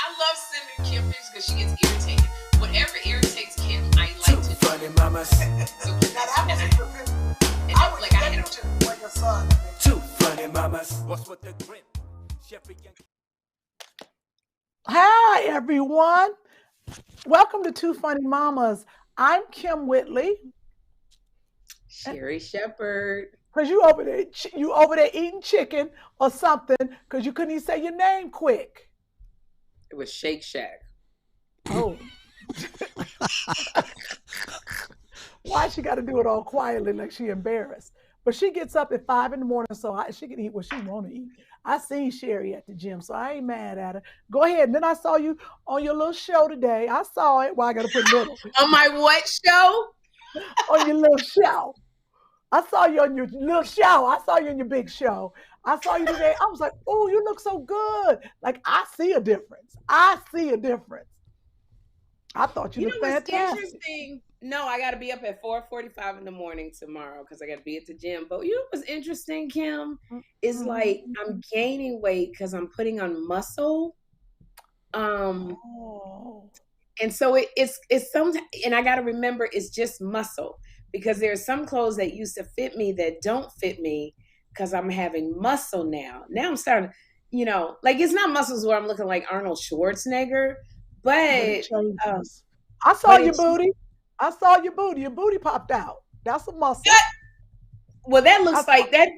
I love sending Kym pictures because she gets irritated. Whatever irritates Kym, I like to funny mamas. So Now that was a good picture. and I it's would like I get had you for your son. Two funny mamas. What's with the grip? Sherri and Hi, everyone. Welcome to Two Funny Mamas. I'm Kym Whitley. Sherri Shepherd. Because you over there eating chicken or something because you couldn't even say your name quick. It was Shake Shack. Oh. Why she got to do it all quietly like she embarrassed? But she gets up at 5 a.m, so she can eat what she want to eat. I seen Sherri at the gym, so I ain't mad at her. Go ahead. And then I saw you on your little show today. I saw it. Well, I got to put little. On my what show? On your little show. I saw you on your little show. I saw you in your big show. I saw you today. I was like, oh, you look so good. Like, I see a difference. I thought you looked what's fantastic. interesting? No, I got to be up at 4:45 in the morning tomorrow because I got to be at the gym. But you know what's interesting, Kym? Is like I'm gaining weight because I'm putting on muscle. And so it's sometimes, and I got to remember it's just muscle because there's some clothes that used to fit me that don't fit me because I'm having muscle now. Now I'm starting, like it's not muscles where I'm looking like Arnold Schwarzenegger, but I saw your booty. I saw your booty. Your booty popped out. That's a muscle. Well, that looks like that.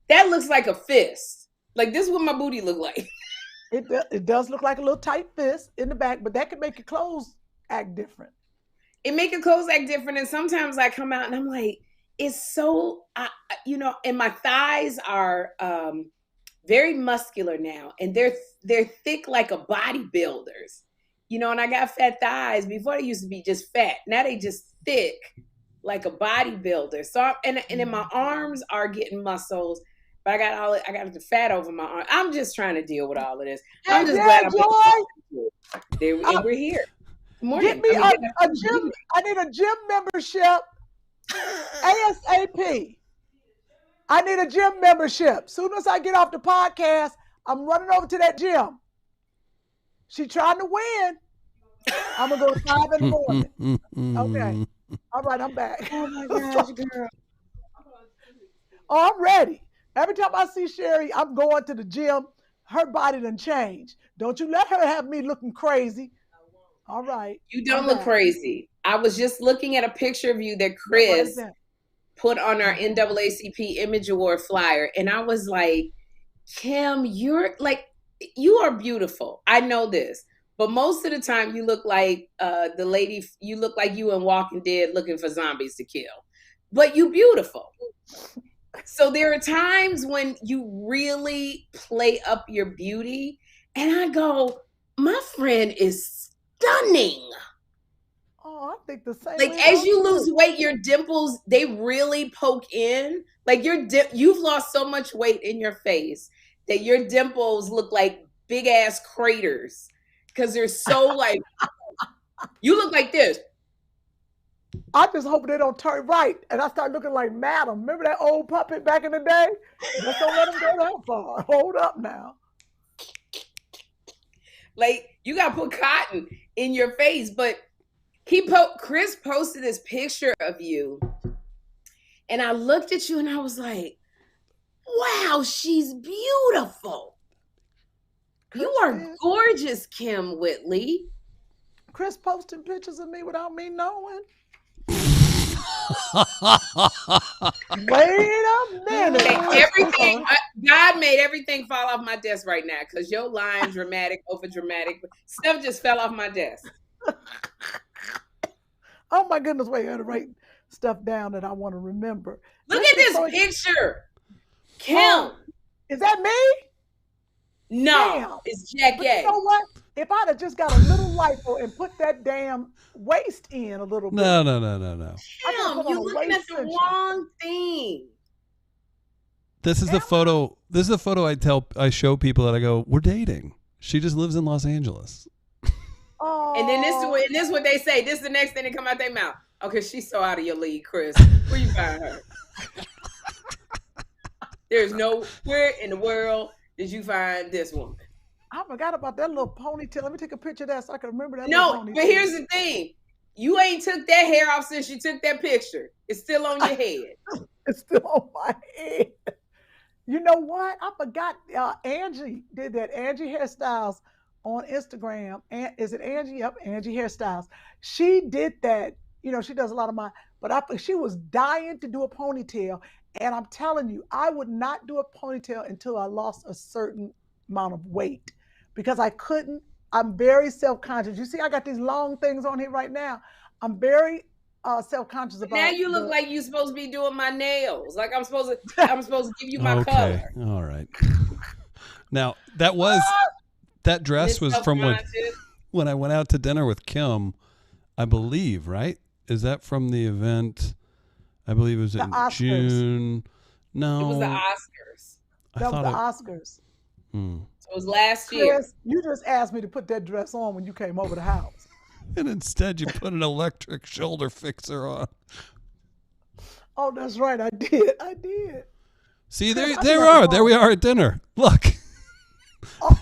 That looks like a fist. Like this is what my booty look like. It does look like a little tight fist in the back, but that could make your clothes act different. It make your clothes act different, and sometimes I come out and I'm like, it's so, and my thighs are very muscular now, and they're thick like a bodybuilder's. And I got fat thighs. Before they used to be just fat. Now they just thick like a bodybuilder. So and then my arms are getting muscles, but I got the fat over my arm. I'm just trying to deal with all of this. I'm just glad we're here. Get me a gym. I need a gym membership. ASAP. I need a gym membership. Soon as I get off the podcast, I'm running over to that gym. She trying to win. I'm going to go to 5 in the morning. Okay. All right, I'm back. Oh, my gosh, girl. Oh, I'm ready. Every time I see Sherri, I'm going to the gym. Her body done changed. Don't you let her have me looking crazy. All right. You don't look crazy. I was just looking at a picture of you that Chris put on our NAACP Image Award flyer. And I was like, Kym, you are beautiful. I know this. But most of the time you look like you look like you in Walking Dead looking for zombies to kill. But you beautiful. So there are times when you really play up your beauty. And I go, my friend is stunning. Oh, I think the same. Like as you lose weight, your dimples, they really poke in. Like you've lost so much weight in your face that your dimples look like big ass craters because they're so like you look like this. I just hope they don't turn right and I start looking like Madam. Remember that old puppet back in the day? Just don't let them go that far. Hold up now. Like you got to put cotton in your face. But Chris posted this picture of you, and I looked at you and I was like, "Wow, she's beautiful. You are gorgeous, Kym Whitley." Chris posting pictures of me without me knowing. Wait a minute. Everything God made everything fall off my desk right now because your line dramatic over dramatic stuff just fell off my desk. Oh my goodness! Wait, I got to write stuff down that I want to remember. Look at this picture, Kym. Is that me? No, damn. It's Jack. You know what? If I'd have just got a little lipo and put that damn waist in a little bit. No. Kym, you're looking at the wrong thing. This is the photo. This is the photo I show people that I go, we're dating. She just lives in Los Angeles. Oh. And then this is what they say. This is the next thing that come out their mouth. Okay, she's so out of your league, Chris. Where you find her? There's nowhere in the world did you find this woman. I forgot about that little ponytail. Let me take a picture of that so I can remember that little No, ponytail. but here's the thing. You ain't took that hair off since you took that picture. It's still on your head. It's still on my head. You know what? I forgot. Angie did that. Angie Hairstyles on Instagram. And is it Angie? Yep, Angie Hairstyles. She did that. You know, she does a lot of mine. But she was dying to do a ponytail. And I'm telling you, I would not do a ponytail until I lost a certain amount of weight because I couldn't. I'm very self-conscious. You see, I got these long things on here right now. I'm very self-conscious about. Now you look like you're supposed to be doing my nails. Like I'm supposed to give you my color. All right. Now that dress was from when I went out to dinner with Kym, I believe, right? Is that from the event? I believe it was in June. No. It was the Oscars. That was the Oscars. So it was last year. Chris, you just asked me to put that dress on when you came over the house. And instead you put an electric shoulder fixer on. Oh, that's right. I did. See, there we are at dinner. Look. Oh.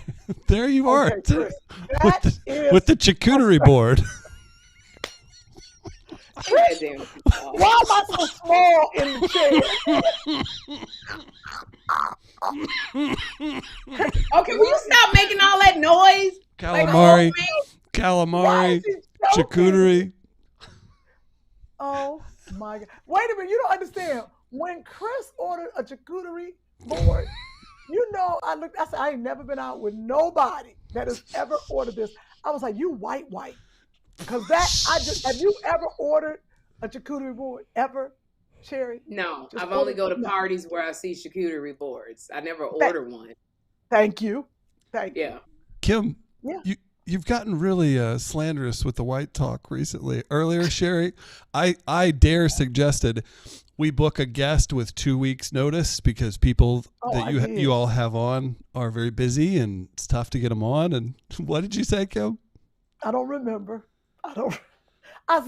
There you are. Chris, with the charcuterie board. Chris, why am I so small in the chair? Okay, will you stop making all that noise? Calamari, charcuterie. Oh my God! Wait a minute, you don't understand. When Chris ordered a charcuterie board, you know, I said, I ain't never been out with nobody that has ever ordered this. I was like, you white. Because have you ever ordered a charcuterie board? Ever, Sherri? No, I've only go to parties where I see charcuterie boards. I never order one. Thank you. Yeah. Kym, you've gotten really slanderous with the white talk recently. Earlier, Sherri, I dare suggested we book a guest with 2 weeks notice because people that you all have on are very busy and it's tough to get them on. And what did you say, Kym? I don't remember. I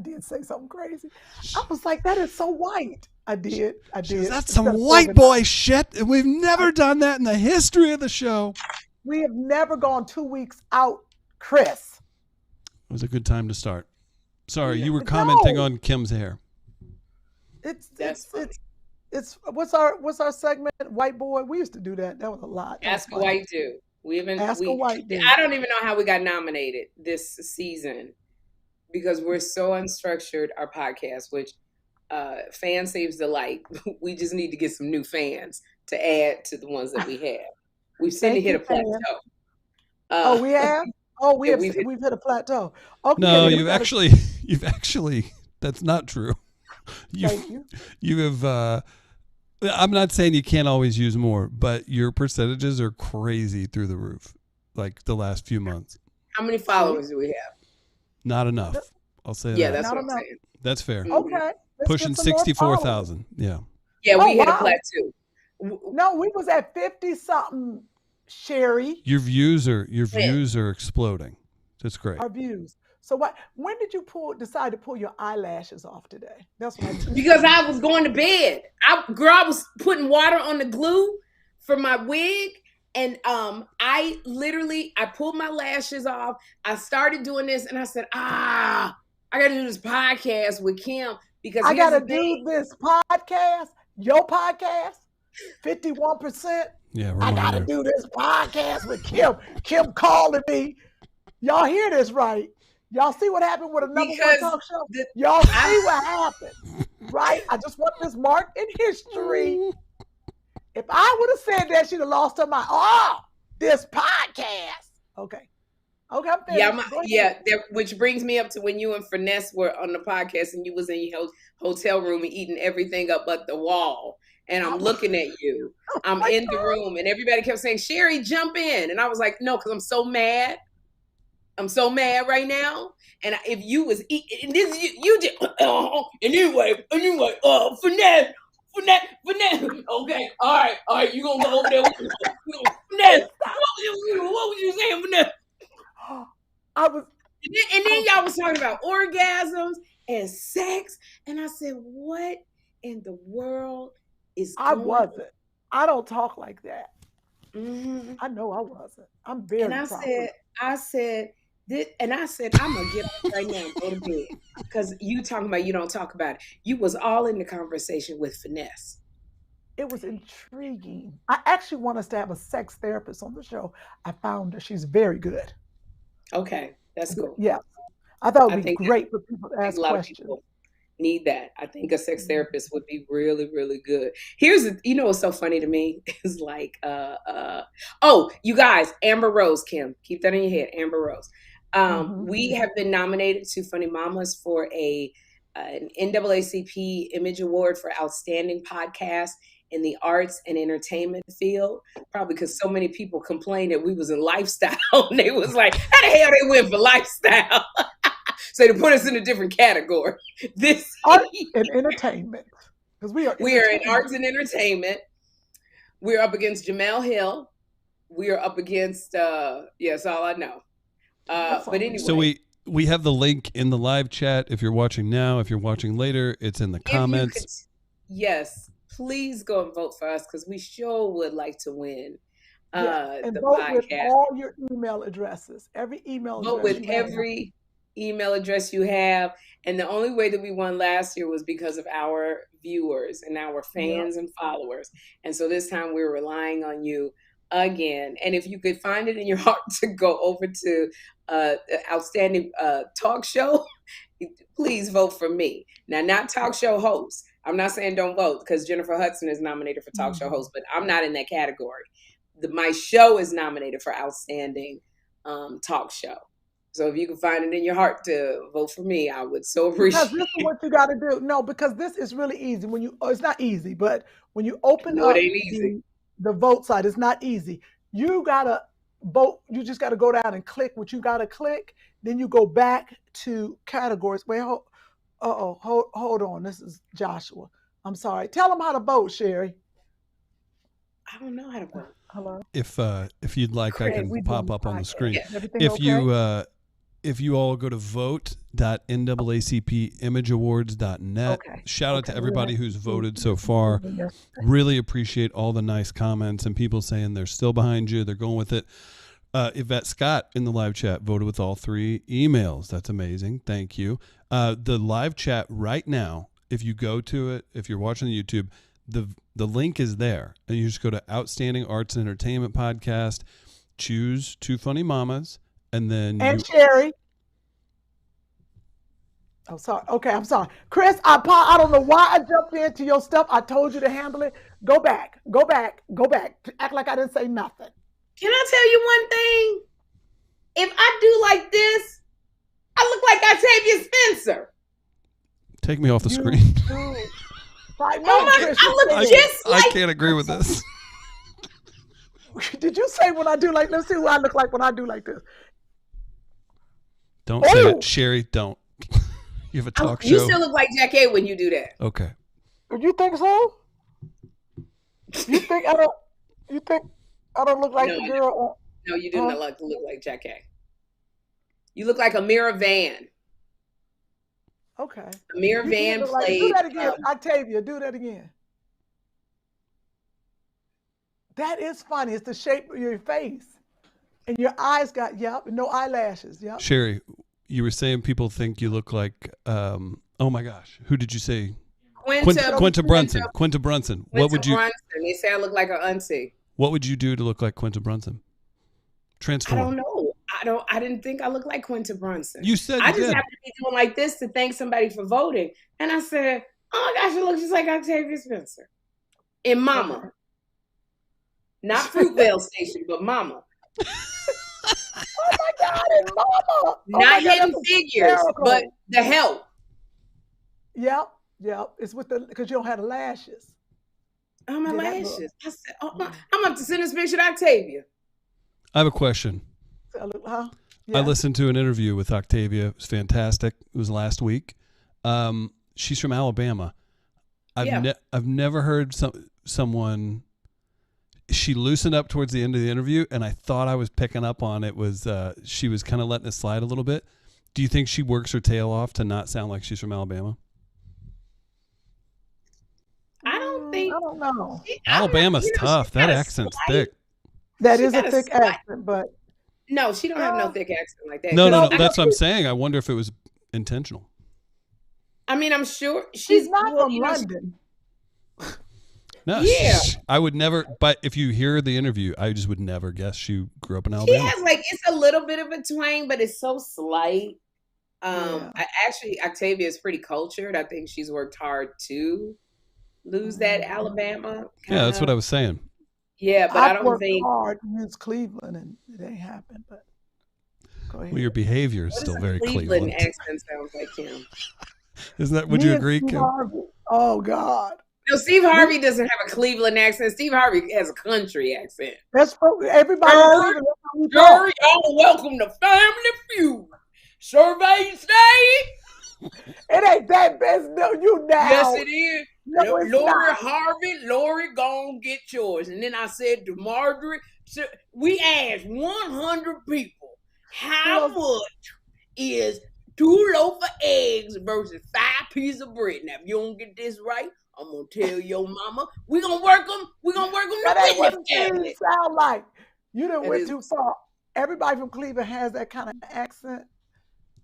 did say something crazy. I was like, that is so white. I did. That's some white boy shit. And we've never done that in the history of the show. We have never gone 2 weeks out, Chris. It was a good time to start. Sorry, you were commenting on Kym's hair. It's what's our segment? White boy. We used to do that. That was a lot. Ask a white dude. Ask a white dude. I don't even know how we got nominated this season because we're so unstructured. Our podcast, which fan saves the light. We just need to get some new fans to add to the ones that we have. We've seen it hit a plateau. We have. We've hit a plateau. Okay. No, you've actually. That's not true. Thank you. You have. I'm not saying you can't always use more, but your percentages are crazy through the roof, like the last few months. How many followers do we have? Not enough. I'll say that. Yeah, that's what I'm saying. That's fair. Okay. Pushing 64,000. Yeah. Yeah, we hit a plateau. No, we was at 50 something, Sherri. Your views are exploding. That's great. Our views. So when did you decide to pull your eyelashes off today? That's what I did. Because I was going to bed. I was putting water on the glue for my wig. And I pulled my lashes off. I started doing this and I said, I got to do this podcast with Kym because I got to do this podcast, your podcast, 51%. Yeah, I got to do this podcast with Kym. Kym calling me. Y'all hear this, right? Y'all see what happened with a number one talk show? Y'all see what happened, right? I just want this marked in history. If I would have said that, she'd have lost her mind. This podcast. Okay, I'm finished. Which brings me up to when you and Finesse were on the podcast and you was in your hotel room and eating everything up but the wall. And I'm looking at you. I'm in the room and everybody kept saying, Sherri, jump in. And I was like, no, because I'm so mad. I'm so mad right now. And if you was eating this, you just anyway, Finesse. Okay, all right. You gonna go over there? Finesse. What was you saying, Finesse? I was, and then y'all was talking about orgasms and sex, and I said, "What in the world is?" I wasn't. I don't talk like that. Mm-hmm. I know I wasn't. I'm very And proper. I said, I'm gonna get up right now and go to bed because you talking about you don't talk about it. You was all in the conversation with finesse. It was intriguing. I actually want us to have a sex therapist on the show. I found her. She's very good. Okay, that's cool. Yeah. I thought it I would be think great for people to a ask lot of questions. people need that. I think a sex therapist would be really, really good. What's so funny to me is like, oh, you guys, Amber Rose, Kym, keep that in your head, Amber Rose. We have been nominated to Funny Mamas for an NAACP Image Award for Outstanding Podcast in the arts and entertainment field, probably because so many people complained that we was in lifestyle. And they was like, how the hell they went for lifestyle? So they put us in a different category. This art and entertainment. Because we are in arts and entertainment. We're up against Jamel Hill. We are up against that's all I know. But anyway. So we have the link in the live chat. If you're watching now, if you're watching later, it's in the comments. Yes, please go and vote for us because we sure would like to win. And the vote podcast. with all your email addresses. Every email address. Vote with every email address you have. And the only way that we won last year was because of our viewers and our fans and followers. And so this time we're relying on you again. And if you could find it in your heart to go over to the Outstanding Talk Show, please vote for me. Now, not talk show host. I'm not saying don't vote because Jennifer Hudson is nominated for talk show host, but I'm not in that category. My show is nominated for Outstanding Talk Show. So if you can find it in your heart to vote for me, I would so appreciate it. Because this is what you got to do. No, because this is really easy. It's not easy, but when you open up the vote site, it's not easy. You got to vote. You just got to go down and click what you got to click. Then you go back to categories. Wait, hold on. This is Joshua. I'm sorry. Tell them how to vote, Sherri. I don't know how to vote. Hello. If you'd like, I can pop up on the screen. Yeah. If you all go to vote.naacpimageawards.net, shout out to everybody who's voted so far. Really appreciate all the nice comments and people saying they're still behind you. They're going with it. Yvette Scott in the live chat voted with all 3 emails. That's amazing. Thank you. The live chat right now, if you go to it, if you're watching the YouTube, the link is there. And you just go to Outstanding Arts and Entertainment Podcast, choose 2 Funny Mamas, and then Sherri. Oh, sorry. Okay, I'm sorry. Chris, I don't know why I jumped into your stuff. I told you to handle it. Go back. Act like I didn't say nothing. Can I tell you one thing? If I do like this, I look like Octavia Spencer. Take me off the screen. I look just like... I can't agree with this. Did you say when I do like... Let's see who I look like when I do like this. Don't say that. Sherri, don't. You have a talk show. You still look like Jack A when you do that. Okay. You think so? You think I don't look like the girl? No, you do not look like Jack A. You look like Amira Van. Okay. Amira Van played. Do that again, Octavia. Do that again. That is funny. It's the shape of your face. And your eyes got, no eyelashes. Yep. Sherri, you were saying people think you look like, oh my gosh, who did you say? Quinta Brunson. Quinta Brunson. What would you? Brunson. They say I look like an auntie. What would you do to look like Quinta Brunson? Transform. I don't know. I didn't think I looked like Quinta Brunson. You said I just have to be doing like this to thank somebody for voting. And I said, oh my gosh, it looks just like Octavia Spencer. In Mama. Not Fruitvale Station, but Mama. Oh my God, and Mama. Not Hidden Figures, but The Help. Yep. It's because you don't have the lashes. Oh, my lashes. I said, I'm up to send this picture to Octavia. I have a question. Huh? Yeah. I listened to an interview with Octavia. It was fantastic. It was last week. She's from Alabama. I've never heard someone. She loosened up towards the end of the interview, and I thought I was picking up on it. Was she was kind of letting it slide a little bit? Do you think she works her tail off to not sound like she's from Alabama? I don't know. Alabama's tough. That accent's thick. That She is a got thick slight- accent, but No, she don't have no thick accent like that. No. No, That's what I'm saying. I wonder if it was intentional. I mean, I'm sure she's not well, from you know, London. No, Yeah. I would never. But if you hear the interview, I just would never guess she grew up in She Alabama. has like it's a little bit of a twang, but it's so slight. Actually, Octavia is pretty cultured. I think she's worked hard to lose that Alabama. Yeah, that's what I was saying. Yeah, but I don't worked think hard against Cleveland, and it ain't happened. But go ahead. Well, your behavior is what still does a very Cleveland Cleveland. accent sounds like Kym. Isn't that? Would you agree, Steve Kym? Harvey. Oh God. No, Steve Harvey doesn't have a Cleveland accent. Steve Harvey has a country accent. That's for everybody. In Cleveland, that's how we talk. Sherri, y'all welcome to Family Feud. Survey say It ain't that best. No, you now. yes, it is. No, it's Lori not. Harvey, Lori, go and get yours. And then I said to Marjorie, so we asked 100 people, how much is 2 loaf of eggs versus 5 pieces of bread? Now, if you don't get this right, I'm gonna tell your mama, we're gonna work them. We're gonna work them That to ain't what witness it cabinet. sound like. You done It went is- too far. Everybody from Cleveland has that kind of accent.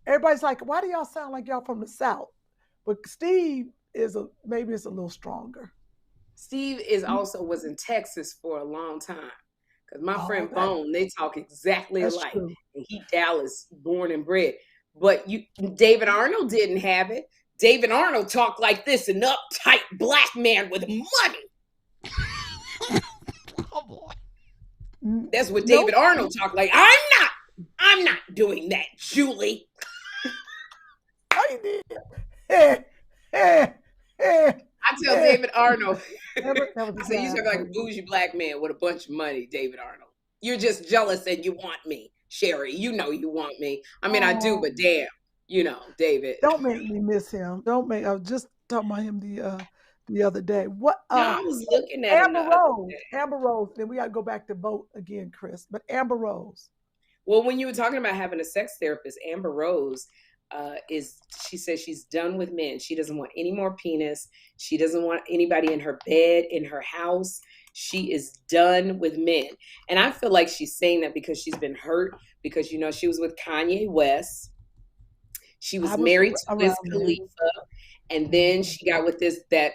Everybody's like, why do y'all sound like y'all from the South? But Steve is maybe it's a little stronger. Steve is also was in Texas for a long time. Because my friend that- Bone, they talk exactly That's alike. true. And he Dallas born and bred. But David Arnold didn't have it. David Arnold talked like this, an uptight black man with money. Oh boy. That's what David Arnold talked like. I'm not doing that, Julie. I did. I tell David Arnold, That was I said, you talk like a bougie black man with a bunch of money, David Arnold. You're just jealous and you want me, Sherri. You know you want me. I mean, I do, but damn, you know, David. Don't make me miss him. I was just talking about him the other day. What? No, I was looking at him the Amber other Rose. day. Amber Rose. Then we got to go back to vote again, Chris. But Amber Rose. Well, when you were talking about having a sex therapist, Amber Rose she says she's done with men. She doesn't want any more penis. She doesn't want anybody in her bed, in her house. She is done with men. And I feel like she's saying that because she's been hurt, because, you know, she was with Kanye West. She was married to Wiz Khalifa. And then she got with that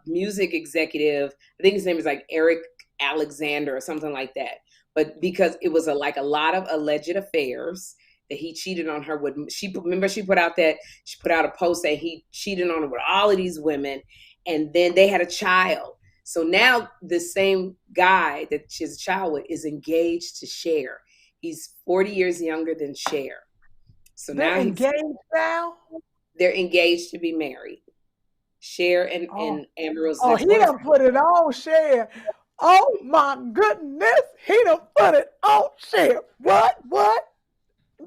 music executive. I think his name is like Eric Alexander or something like that. But because it was a lot of alleged affairs that he cheated on her with. She put out a post saying he cheated on her with all of these women, and then they had a child. So now the same guy that she has a child with is engaged to Cher. He's 40 years younger than Cher. So They're now engaged now. They're engaged to be married. Cher and Amber Rose. Oh, he done put it on Cher. Oh my goodness, he done put it on Cher. What?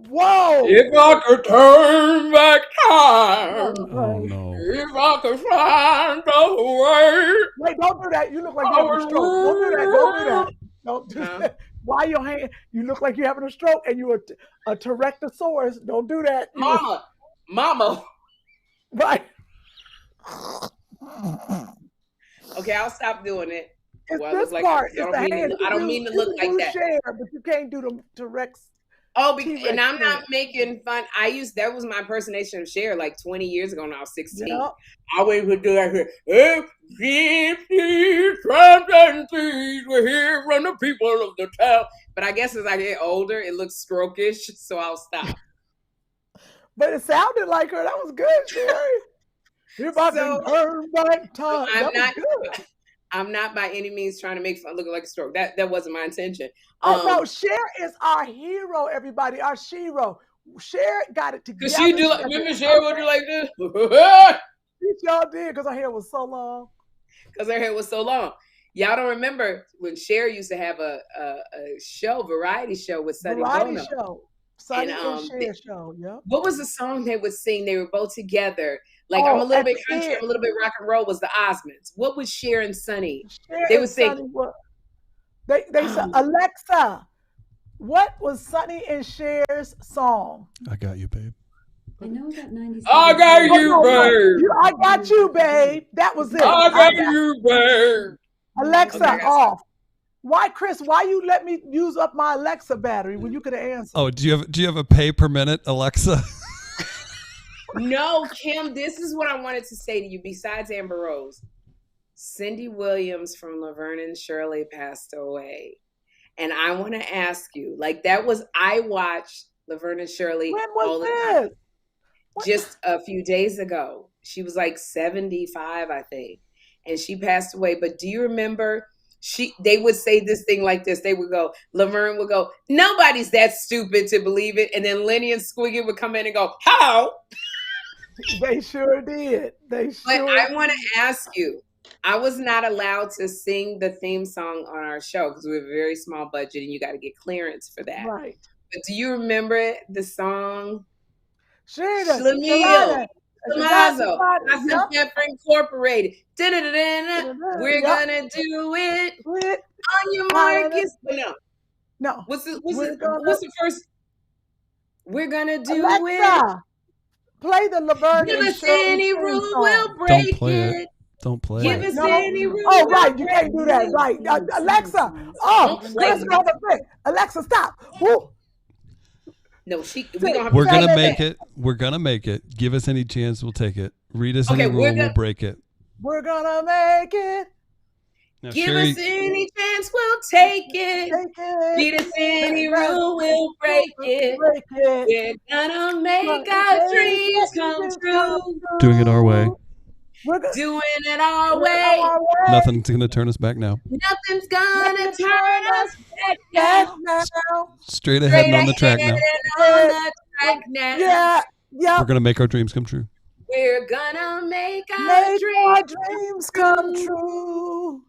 Whoa! If I could turn back time, Oh no. if I could find a way. Wait, don't do that. You look like you having a stroke. Don't do that. Don't do that. Why your hand? You look like you're having a stroke and you're a Tyrannosaurus. Don't do that. Mama. Right. Okay, I'll stop doing it. It's Well, this like, part. I don't mean to look like that. Cher, but you can't do the T-Rex. Oh, and I'm not making fun. That was my impersonation of Cher like 20 years ago when I was 16. Yep. I went to do that here. If gypsies, tramps, and thieves were here from the people of the town. But I guess as I get older, it looks strokish, so I'll stop. But it sounded like her. That was good, Sherri. If I can turn back time. Good. I'm not by any means trying to make fun look like a stroke. That wasn't my intention. Oh no, Cher is our hero, everybody. Our Shero. Cher got it together. Cause she do like, remember Cher would do like this? She y'all did because her hair was so long. Because her hair was so long. Y'all don't remember when Cher used to have a variety show with Sonny Variety Bono. show. Sonny and Cher show, yeah. What was the song they would sing? They were both together. Like, I'm a little bit country, I'm a little bit rock and roll was the Osmonds. What was Cher and Sonny? They would sing. They said, Alexa, what was Sonny and Cher's song? I got you, babe. I know that 97. I got you, babe. I got you, babe. That was it. I got you, babe. Alexa, off. Why, Chris? Why you let me use up my Alexa battery when you could have answered? Oh, do you have a pay per minute, Alexa? No, Kym, this is what I wanted to say to you. Besides Amber Rose, Cindy Williams from Laverne and Shirley passed away. And I want to ask you, like I watched Laverne and Shirley all the time. Just a few days ago. She was like 75, I think. And she passed away. But do you remember they would say this thing like this. They would go, Laverne would go, nobody's that stupid to believe it. And then Lenny and Squiggy would come in and go, how? They sure did. But I want to ask you, I was not allowed to sing the theme song on our show because we have a very small budget and you got to get clearance for that. Right. But do you remember the song? Sure. Schlemiel, Tommaso, Pepper Incorporated. We're gonna do it on your Marcus. No. What's the first? We're gonna do Alexa, play the Laverne. Give us any rule, we'll break it. Don't play Give us any rule. Oh, right. You can't do that. Right. Alexa. Oh, Alexa, stop. Woo. No, we don't have We're gonna make it. We're gonna make it. Give us any chance, we'll take it. Read us any rule, we'll break it. We're gonna make it. Now, Give Sherri, us any chance, we'll take it. Read us any rule, we'll break it. We're gonna make our dreams come true. Doing it our way. Doing it our way. Nothing's gonna turn us back now. Nothing's gonna turn us back now. Straight ahead and on the track now. Yeah. We're gonna make our dreams come true. We're gonna make our dreams come true.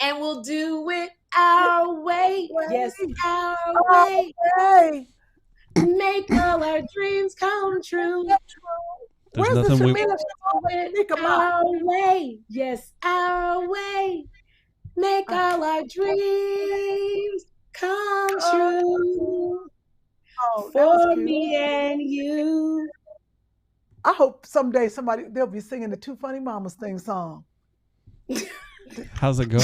And we'll do it our way. Yes, our way. Make all our dreams come true. There's nothing we our way. Yes, our way. Make all our dreams come true. For me and you. I hope someday they'll be singing the Two Funny Mamas theme song. How's it go?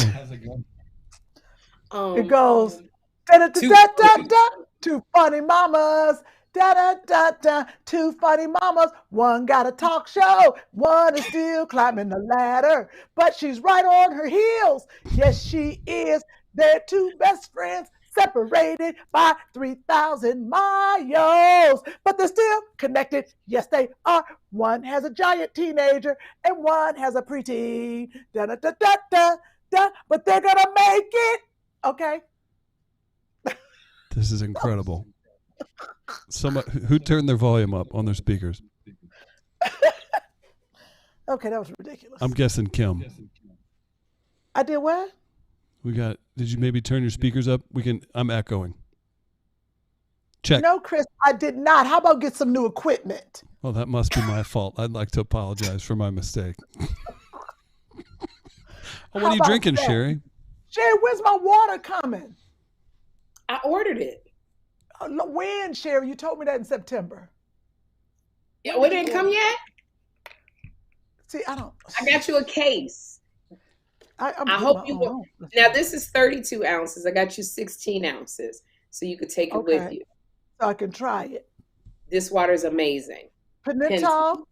It goes da-da-da-da-da-da. Two funny mamas. Da-da-da-da. Two funny mamas. One got a talk show. One is still climbing the ladder. But she's right on her heels. Yes, she is. They're two best friends separated by 3,000 miles. But they're still connected. Yes, they are. One has a giant teenager and one has a preteen. Da-da-da-da-da-da. But they're going to make it. Okay. This is incredible. Who turned their volume up on their speakers? Okay, that was ridiculous. I'm guessing Kym. I did what? Did you maybe turn your speakers up? I'm echoing. Check. No, Chris, I did not. How about get some new equipment? Oh, that must be my fault. I'd like to apologize for my mistake. What are you drinking, Sherri? Sherri, where's my water coming? I ordered it. When, Sherri? You told me that in September. Yeah, it didn't come yet? See, I got you a case. I hope you will. Now, this is 32 ounces. I got you 16 ounces, so you could take it with you. So I can try it. This water is amazing. Penitol.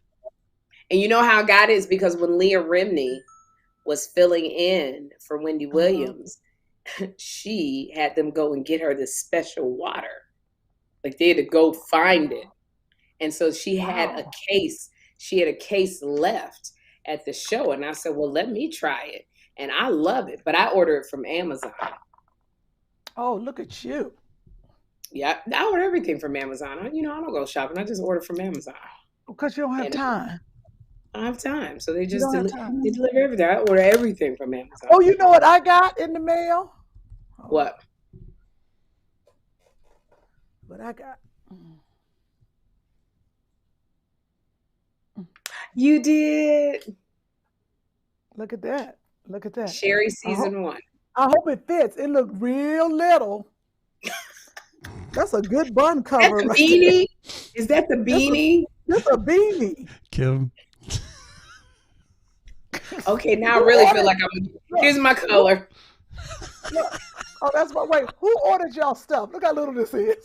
And you know how God is, because when Leah Remini was filling in for Wendy Williams, she had them go and get her this special water. Like, they had to go find it. And so she had a case. She had a case left at the show. And I said, well, let me try it. And I love it. But I order it from Amazon. Oh, look at you. Yeah, I order everything from Amazon. I don't go shopping. I just order from Amazon. Because you don't have time. I have time. So they just they deliver everything. I order everything from Amazon. Oh, you know what I got in the mail? What? What I got? You did. Look at that. Look at that. Sherri season 1. I hope it fits. It looked real little. That's a good bun cover. That's a beanie? Is that the beanie? That's a beanie. Kym. Okay, now I really feel like here's my color. Oh, that's what. Wait, who ordered y'all stuff? Look how little this is.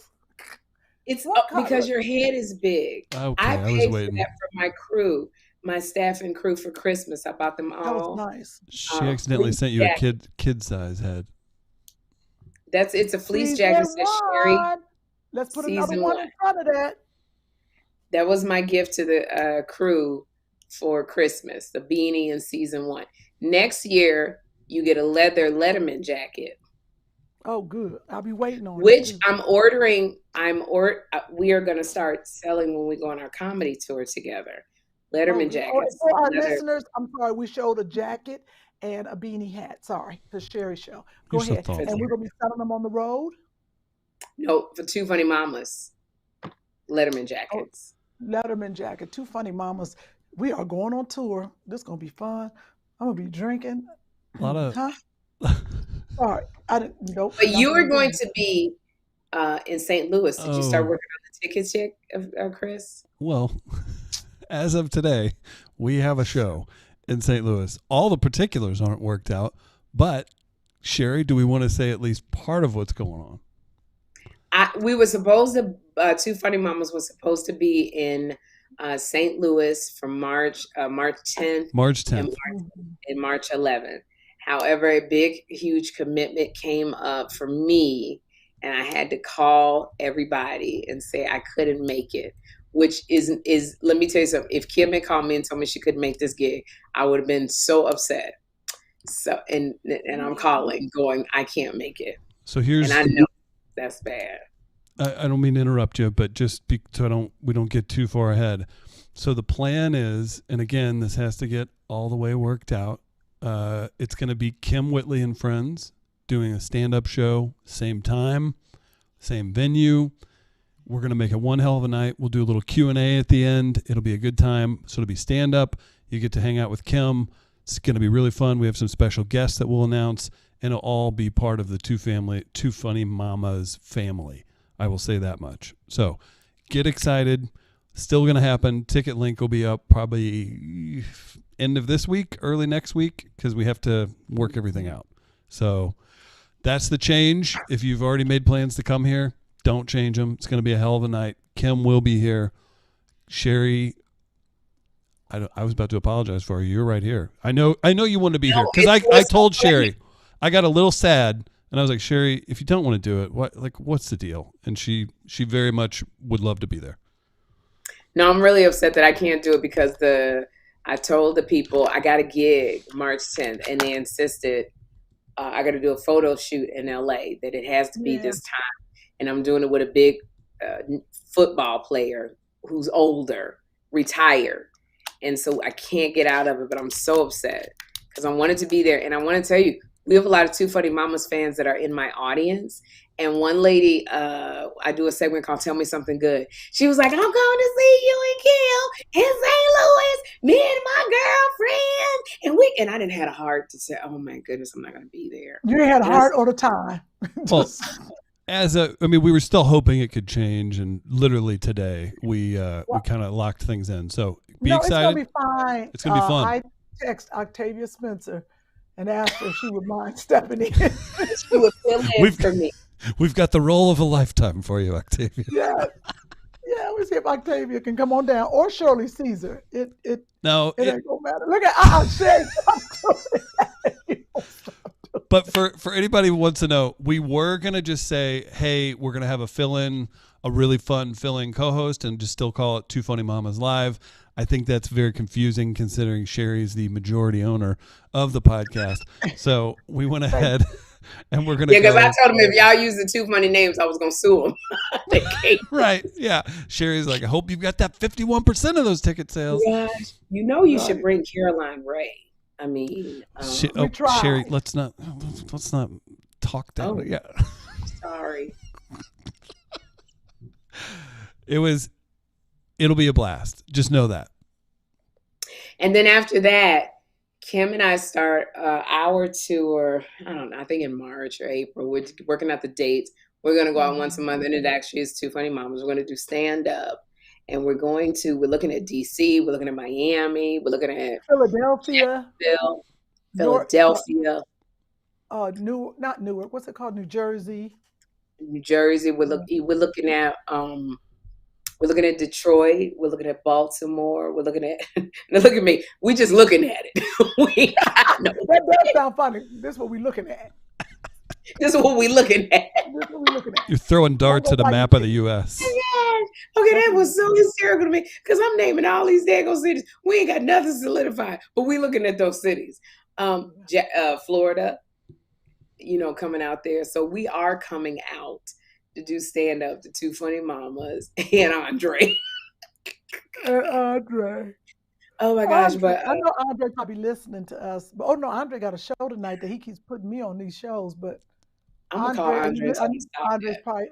It's What because color? your head is big. Okay, I I was paid for waiting. that for my crew, my staff and crew for Christmas. I bought them That was all. nice. She accidentally Fleece sent you a jacket. kid size head. It's a fleece Season jacket. It says Sherri, one. Let's put another season one 1. in front of that. That was my gift to the crew for Christmas, the beanie in season 1. Next year, you get a leather Letterman jacket, Oh, good. I'll be waiting on it which too. I'm ordering. We are going to start selling when we go on our comedy tour together. Oh, Letterman good. Oh, and jackets, for our leather. listeners, I'm sorry, we showed a jacket and a beanie hat. Sorry, the Sherri Show. Go You're so ahead. thoughtful. And we're gonna be selling them on the road. No, for Two Funny Mamas, Letterman Oh, jackets. Letterman jacket. Two funny mamas. We are going on tour. This is gonna be fun. I'm gonna be drinking. A lot of. Huh? Sorry, I didn't. Nope. But Not you were gonna going do to be in St. Louis. Did you start Oh, working on the tickets yet, Chris? well, as of today, we have a show in St. Louis. All the particulars aren't worked out, but Sherri, do we want to say at least part of what's going on? We were supposed to. Two Funny Mamas was supposed to be in St. Louis from March 10th March and 10th. March 11th. However, a big, huge commitment came up for me, and I had to call everybody and say I couldn't make it. Which is let me tell you something. If Kym had called me and told me she couldn't make this gig, I would have been so upset. So and I'm calling, going, I can't make it, So and here's. I know that's bad. I don't mean to interrupt you, but just so we don't get too far ahead. So the plan is, and again, this has to get all the way worked out. It's going to be Kym Whitley and friends doing a stand-up show, same time, same venue. We're going to make it one hell of a night. We'll do a little Q&A at the end. It'll be a good time. So it'll be stand-up. You get to hang out with Kym. It's going to be really fun. We have some special guests that we'll announce, and it'll all be part of the Two Funny Mamas family. I will say that much. So get excited. Still going to happen. Ticket link will be up probably end of this week, early next week, because we have to work everything out. So that's the change. If you've already made plans to come here, don't change them. It's going to be a hell of a night. Kym will be here. Sherri, I was about to apologize for you. You're right here. I know you want to be here because I told Sherri, I got a little sad. And I was like, Sherri, if you don't want to do it, what's the deal? And she very much would love to be there. No, I'm really upset that I can't do it because I told the people I got a gig March 10th, and they insisted I got to do a photo shoot in LA, that it has to be this time. And I'm doing it with a big football player who's older, retired. And so I can't get out of it, but I'm so upset because I wanted to be there. And I want to tell you, we have a lot of Two Funny Mamas fans that are in my audience. And one lady, I do a segment called Tell Me Something Good. She was like, I'm going to see you and Kym in St. Louis, me and my girlfriend. And I didn't have a heart to say, oh my goodness, I'm not going to be there. You had a heart all the time. Well, we were still hoping it could change. And literally today, we kind of locked things in. So be excited. It's going to be fine. It's going to be fun. I text Octavia Spencer and asked her if she would mind stepping in. She would fill in for me. We've got the role of a lifetime for you, Octavia. Yeah, we'll see if Octavia can come on down, or Shirley Caesar. It ain't gonna matter. Look at Sherri. But for anybody who wants to know, we were gonna just say, hey, we're gonna have a really fun fill-in co-host, and just still call it Two Funny Mamas Live. I think that's very confusing considering Sherri's the majority owner of the podcast. So we went ahead and we're going to because I told them if y'all use the Two Funny names, I was going to sue them. Right. Yeah. Sherri's like, I hope you've got that 51% of those ticket sales. Yeah. You should bring Caroline Ray. I mean, Sherri, let's not talk that way. Yeah. Sorry. It'll be a blast. Just know that. And then after that, Kym and I start our tour, I don't know, I think in March or April. We're working out the dates. We're going to go out once a month, and it actually is Two Funny Mamas. We're going to do stand-up. And we're looking at D.C., we're looking at Miami, we're looking at Philadelphia. Philadelphia. not Newark. What's it called? New Jersey. New Jersey. We're looking at Detroit. We're looking at Baltimore. We're looking at. Now look at me. We just looking at it. That does sound funny. This is what we're looking at. This is what we're looking at. You're throwing darts at a map of the U.S. Okay, that was so hysterical to me because I'm naming all these daggone cities. We ain't got nothing solidified, but we looking at those cities. Florida, coming out there. So we are coming out to do stand up to Two Funny Mamas and Andre. Andre. Oh my gosh! Andre, but I know Andre probably listening to us. But oh no, Andre got a show tonight that he keeps putting me on these shows. But I'm gonna call Andre. Andre's probably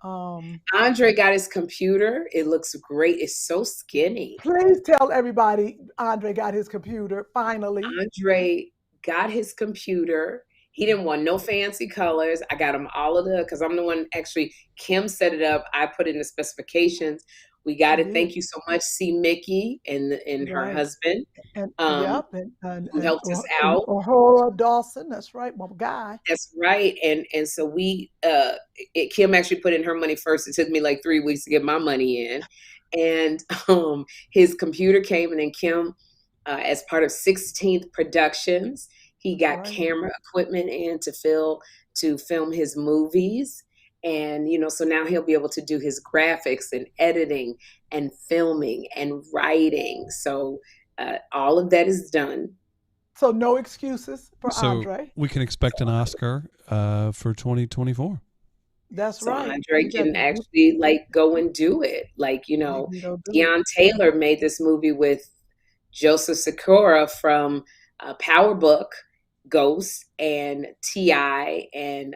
on. Andre got his computer. It looks great. It's so skinny. Please tell everybody Andre got his computer finally. Andre got his computer. He didn't want no fancy colors. I got him all of because I'm the one actually. Kym set it up. I put in the specifications. We got it. Thank you so much, C. Mickey and her husband, and who helped us out. Or Dawson, that's right, my guy. That's right, and so we, Kym actually put in her money first. It took me like 3 weeks to get my money in, and his computer came, and then Kym, as part of 16th Productions, he got camera equipment in to film his movies. And, so now he'll be able to do his graphics and editing and filming and writing. So all of that is done. So no excuses for Andre. We can expect an Oscar for 2024. That's so right. Andre can actually go and do it. Deion Taylor made this movie with Joseph Sikora from Power Book, Ghost, and T.I. and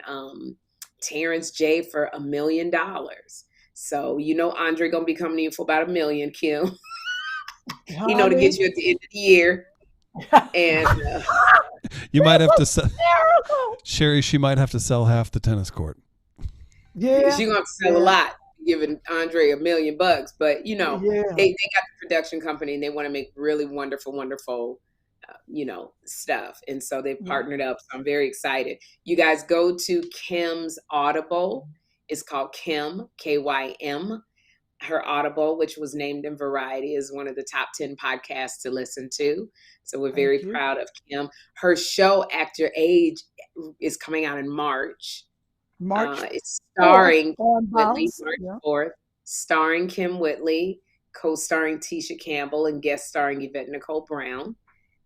Terrence J for $1 million. So Andre gonna be coming to you for about $1 million, Kym. To get you at the end of the year. And you might have to sell Sherri. She might have to sell half the tennis court. Yeah, she's gonna have to sell a lot, giving Andre $1 million. But they got the production company and they want to make really wonderful. Stuff. And so they've partnered up. So I'm very excited. You guys go to Kym's Audible. It's called Kym, Kym. Her Audible, which was named in Variety, is one of the top 10 podcasts to listen to. So we're very proud of Kym. Her show, Actor Age, is coming out in March. It's starring Whitley, March 4th, starring Kym Whitley, co-starring Tisha Campbell, and guest starring Yvette Nicole Brown.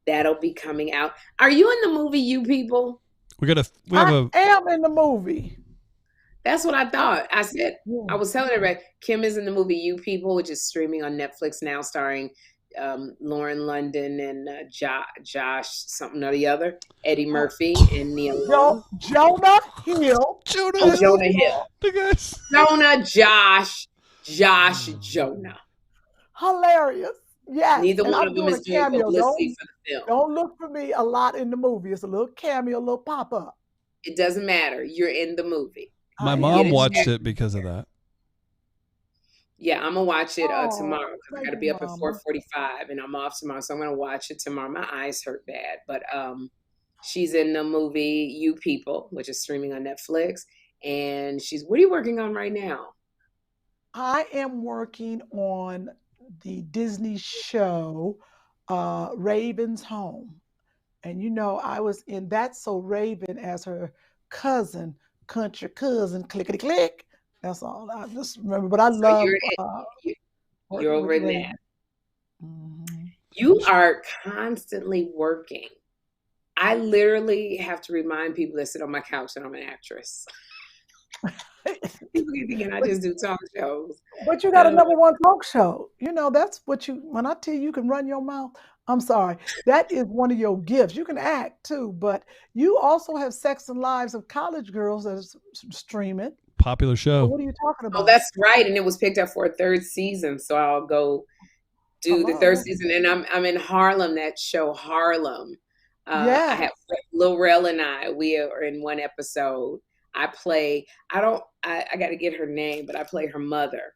That'll be coming out. Are you in the movie, You People? I am in the movie. That's what I thought. I said, I was telling everybody, Kym is in the movie You People, which is streaming on Netflix now, starring Lauren London and Josh something or the other, Eddie Murphy and Neil. Jonah Hill. Jonah Hill. Jonah, Josh, Jonah. Hilarious. Yes. Neither one of them is doing publicity for the film. Don't look for me a lot in the movie. It's a little cameo, a little pop-up. It doesn't matter. You're in the movie. My mom watched it because of that. Yeah, I'm going to watch it tomorrow because I got to be up at 4:45 and I'm off tomorrow. So I'm going to watch it tomorrow. My eyes hurt bad. But she's in the movie You People, which is streaming on Netflix. And what are you working on right now? I am working on the Disney show Raven's Home. And I was in That's So Raven as her cousin, country cousin, clickety click. That's all I just remember. But I love you're over in that. Mm-hmm. You are constantly working. I literally have to remind people that sit on my couch that I'm an actress. People keep thinking I just do talk shows. But you got another one talk show. That's what when I tell you can run your mouth, I'm sorry. That is one of your gifts. You can act too, but you also have Sex and Lives of College Girls that's streaming. Popular show. So what are you talking about? Oh, that's right. And it was picked up for a third season. So I'll go do the third season. And I'm in Harlem, that show Harlem. I have Lil Rel and we are in one episode. I got to get her name, but I play her mother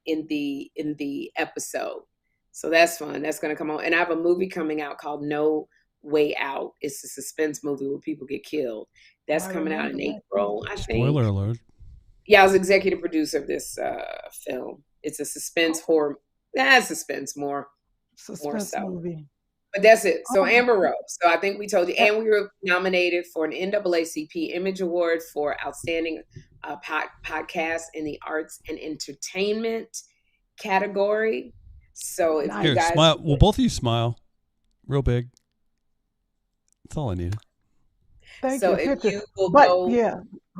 in the episode. So that's fun. That's going to come on. And I have a movie coming out called No Way Out. It's a suspense movie where people get killed. That's coming out in April, I think. Spoiler alert. Yeah, I was executive producer of this film. It's a suspense horror. Suspense more so. Movie. But that's it. So Amber Rose. So I think we told you. And we were nominated for an NAACP Image Award for Outstanding Podcast in the Arts and Entertainment category. So if you guys smile. Well, both of you smile real big. That's all I needed. Thank so you. if you will go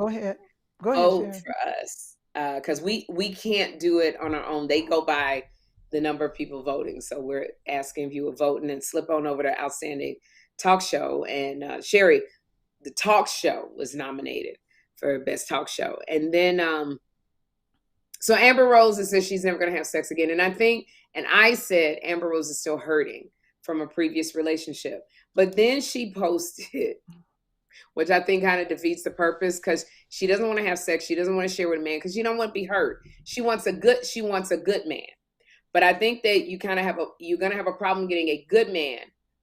ahead. Vote for us. Because we can't do it on our own. They go by the number of people voting. So we're asking if you would vote and then slip on over to Outstanding Talk Show. And Sherri, the talk show was nominated for Best Talk Show. And then, so Amber Rose says she's never going to have sex again. And I said Amber Rose is still hurting from a previous relationship. But then she posted, which I think kind of defeats the purpose, because she doesn't want to have sex. She doesn't want to share with a man because she don't want to be hurt. She wants a good man. But I think that you're going to have a problem getting a good man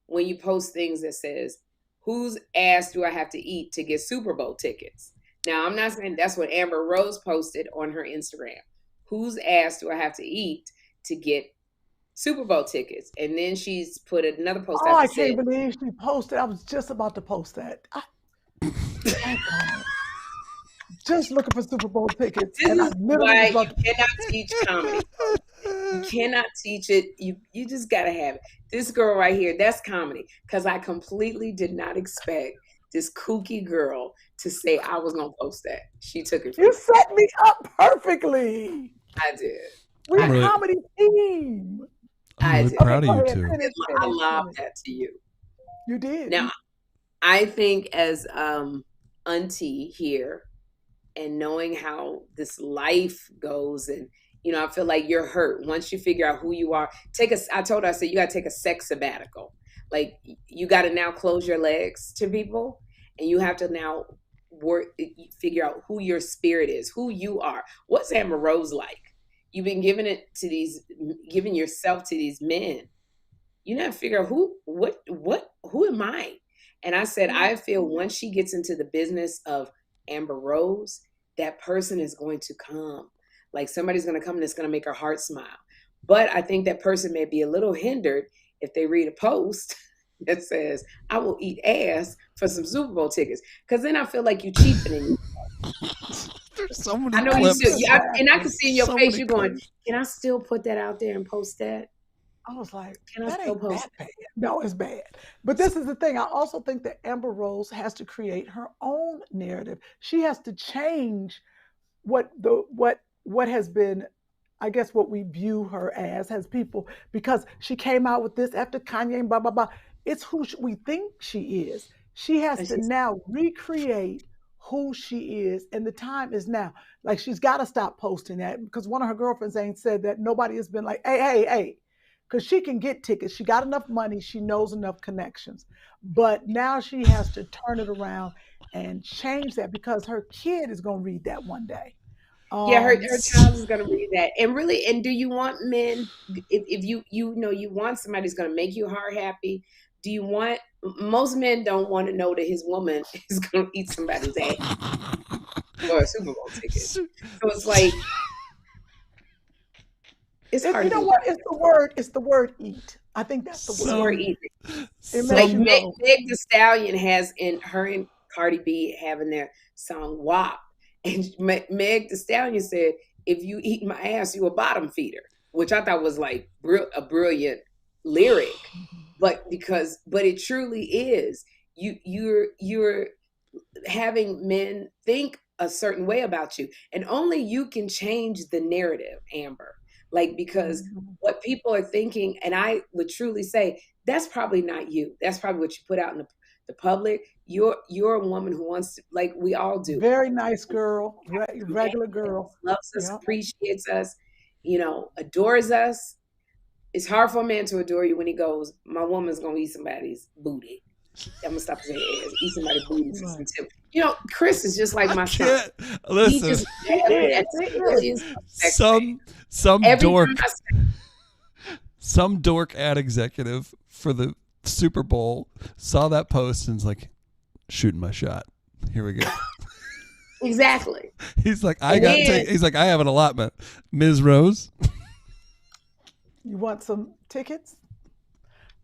when you post things that says, whose ass do I have to eat to get Super Bowl tickets? Now, I'm not saying that's what Amber Rose posted on her Instagram. Whose ass do I have to eat to get Super Bowl tickets? And then she's put another post out. I can't believe she posted. I was just about to post that. Just looking for Super Bowl tickets. This is why you cannot teach comedy. You cannot teach it. You just got to have it. This girl right here, that's comedy. Because I completely did not expect this kooky girl to say I was going to post that. She took it from me. You set me up perfectly. I did. We're a comedy team. I'm really proud of you two. I lobbed that to you. You did. Now, I think as auntie here, and knowing how this life goes, and I feel like you're hurt once you figure out who you are. I told her, I said, you got to take a sex sabbatical. Like, you got to now close your legs to people, and you have to now figure out who your spirit is, who you are. What's Amber Rose like? You've been giving yourself to these men. You now figure out who am I? And I said, I feel once she gets into the business of Amber Rose, that person is going to come. Like, somebody's going to come and it's going to make her heart smile. But I think that person may be a little hindered if they read a post that says, I will eat ass for some Super Bowl tickets. Because then I feel like you're cheapening. There's so many I know clips. you still, and I can see in your face, you're going, can I still put that out there and post that? I was like, that ain't that bad. No, it's bad. But this is the thing. I also think that Amber Rose has to create her own narrative. She has to change what has been, I guess, what we view her as people, because she came out with this after Kanye and blah, blah, blah. It's who we think she is. She has to now recreate who she is, and the time is now. Like, she's got to stop posting that, because one of her girlfriends ain't said that nobody has been like, hey, because she can get tickets. She got enough money. She knows enough connections. But now she has to turn it around and change that, because her kid is going to read that one day. Her child is going to read that. And do you want men, if you want somebody who's going to make your heart happy, most men don't want to know that his woman is going to eat somebody's ass for a Super Bowl ticket. So it's like, it's hard. You know what? It's the word eat. I think that's the word. Eat. Like Meg Thee Stallion has her and Cardi B having their song WAP. And Meg Thee Stallion said, if you eat my ass, you a bottom feeder, which I thought was like a brilliant lyric. But it truly is. You're having men think a certain way about you, and only you can change the narrative, Amber. Like, because what people are thinking, and I would truly say, that's probably not you. That's probably what you put out in the public. You're a woman who wants to, like we all do. Very nice girl, regular girl. Loves us, appreciates us, adores us. It's hard for a man to adore you when he goes, my woman's going to eat somebody's booty. I'm going to stop saying ass. Eat somebody's booty for some tip. Chris is just like my son. Listen, some dork ad executive for the Super Bowl, saw that post, and was like, shooting my shot. Here we go. Exactly. He's like, he's like, I have an allotment. Ms. Rose. You want some tickets?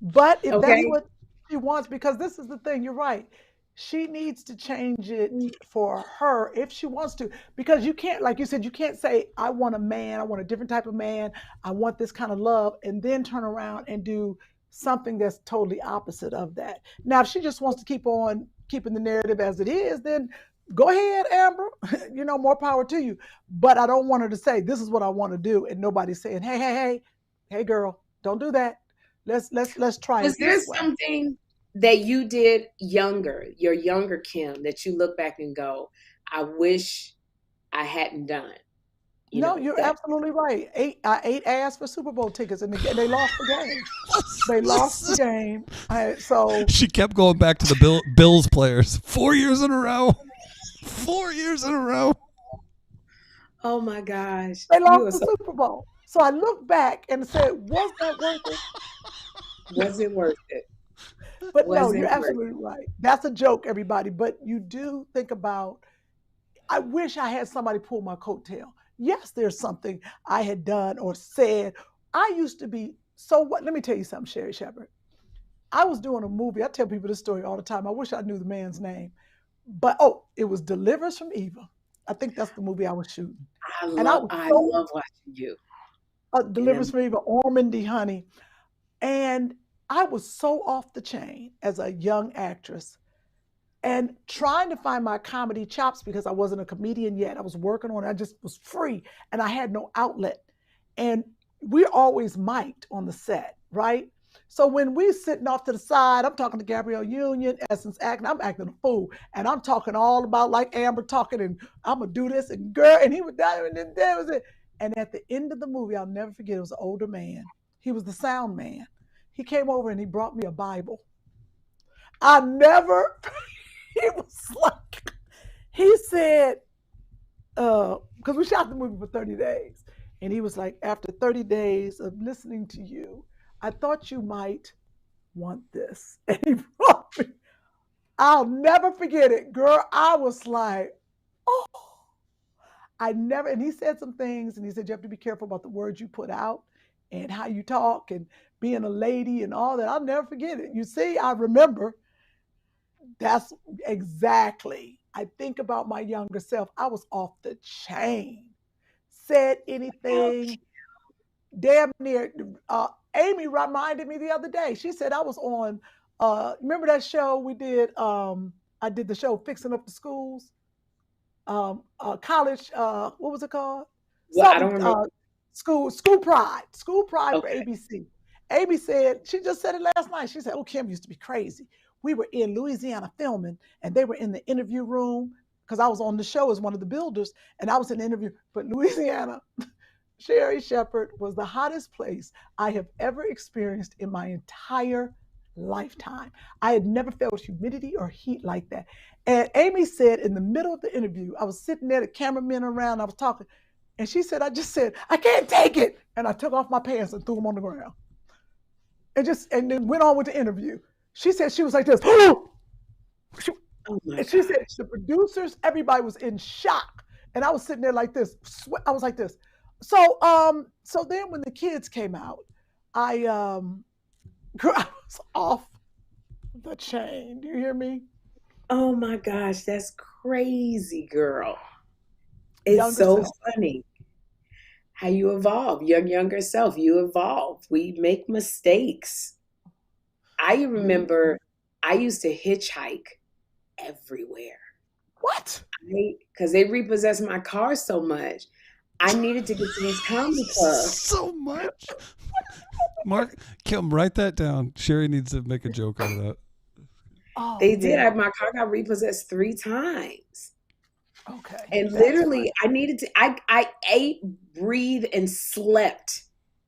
But if that's what she wants, because this is the thing, you're right. She needs to change it for her if she wants to, because you can't, like you said, you can't say, I want a man, I want a different type of man, I want this kind of love, and then turn around and do something that's totally opposite of that. Now, if she just wants to keep on keeping the narrative as it is, then go ahead, Amber, more power to you. But I don't want her to say, this is what I want to do, and nobody's saying, hey, girl, don't do that. Let's try it. Was there something that you did your younger Kym, that you look back and go, I wish I hadn't done? You're absolutely right. I ate ass for Super Bowl tickets, and they lost the game. They lost the game. So she kept going back to the Bills players 4 years in a row. 4 years in a row. Oh my gosh. They lost the Super Bowl. So I looked back and said, was that worth it? Was it worth it? But no, you're absolutely right. That's a joke, everybody. But you do think about, I wish I had somebody pull my coattail. Yes, there's something I had done or said. I used to be, so what? Let me tell you something, Sherri Shepherd. I was doing a movie. I tell people this story all the time. I wish I knew the man's name. But, it was Deliverance from Evil. I think that's the movie I was shooting. I love watching you. Deliverance from Evil, Ormandy, honey. And I was so off the chain as a young actress and trying to find my comedy chops, because I wasn't a comedian yet. I was working on it. I just was free and I had no outlet. And we're always mic'd on the set, right? So when we're sitting off to the side, I'm talking to Gabrielle Union, Essence acting, I'm acting a fool. And I'm talking all about like Amber talking, and I'm going to do this, and girl, and he was down, and then that was it. And at the end of the movie, I'll never forget, it was an older man. He was the sound man. He came over and he brought me a Bible. He was like, he said, because we shot the movie for 30 days. And he was like, after 30 days of listening to you, I thought you might want this. And he brought me, I'll never forget it, girl. I was like, oh. And he said some things, and he said, you have to be careful about the words you put out and how you talk and being a lady and all that. I'll never forget it. You see, I remember. That's exactly. I think about my younger self. I was off the chain. Said anything. Damn near. Amy reminded me the other day. She said I was on, remember that show we did? I did the show Fixing Up the Schools. College, what was it called? Well, I don't remember. School Pride for ABC. Amy said, she just said it last night. She said, Kym used to be crazy. We were in Louisiana filming, and they were in the interview room, because I was on the show as one of the builders, and I was in the interview. But Louisiana, Sherri Shepherd, was the hottest place I have ever experienced in my entire lifetime. I had never felt humidity or heat like that. And Amy said in the middle of the interview, I was sitting there, the cameramen around, I was talking, and she said, I just said, I can't take it. And I took off my pants and threw them on the ground. And then went on with the interview. She said she was like this. She said the producers, everybody was in shock. And I was sitting there like this. I was like this. So then when the kids came out, I was off the chain. Do you hear me? Oh my gosh, that's crazy, girl. It's so funny how you evolve. Your younger self, you evolve. We make mistakes. I remember I used to hitchhike everywhere. What? Because they repossessed my car so much. I needed to get to this comedy club. So much. Mark, Kym, write that down. Sherri needs to make a joke out of that. Oh, they did. Yeah. My car got repossessed 3 times. Okay. And literally, I needed to, I ate, breathed, and slept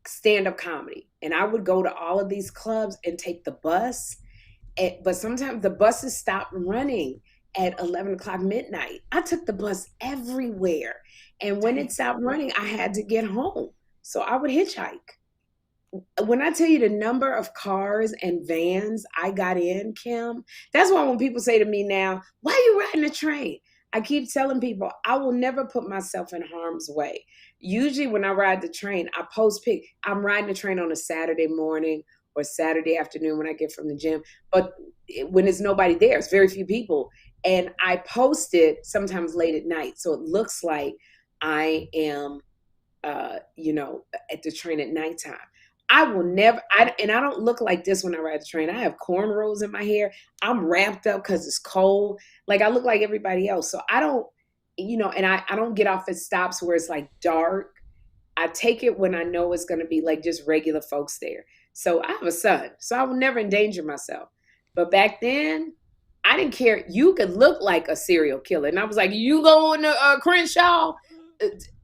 stand-up comedy. And I would go to all of these clubs and take the bus. But sometimes the buses stopped running at 11 o'clock midnight. I took the bus everywhere. And when it stopped running, I had to get home. So I would hitchhike. when I tell you the number of cars and vans I got in, Kym, that's why when people say to me now, why are you riding a train? I keep telling people I will never put myself in harm's way. Usually when I ride the train, I post pic. I'm riding the train on a Saturday morning or Saturday afternoon when I get from the gym. But when there's nobody there, it's very few people. And I post it sometimes late at night. So it looks like I am, at the train at nighttime. I will never, and I don't look like this when I ride the train. I have cornrows in my hair. I'm wrapped up because it's cold. Like I look like everybody else. So I don't, and I don't get off at stops where it's like dark. I take it when I know it's going to be like just regular folks there. So I have a son, so I will never endanger myself. But back then, I didn't care. You could look like a serial killer. And I was like, you going to Crenshaw?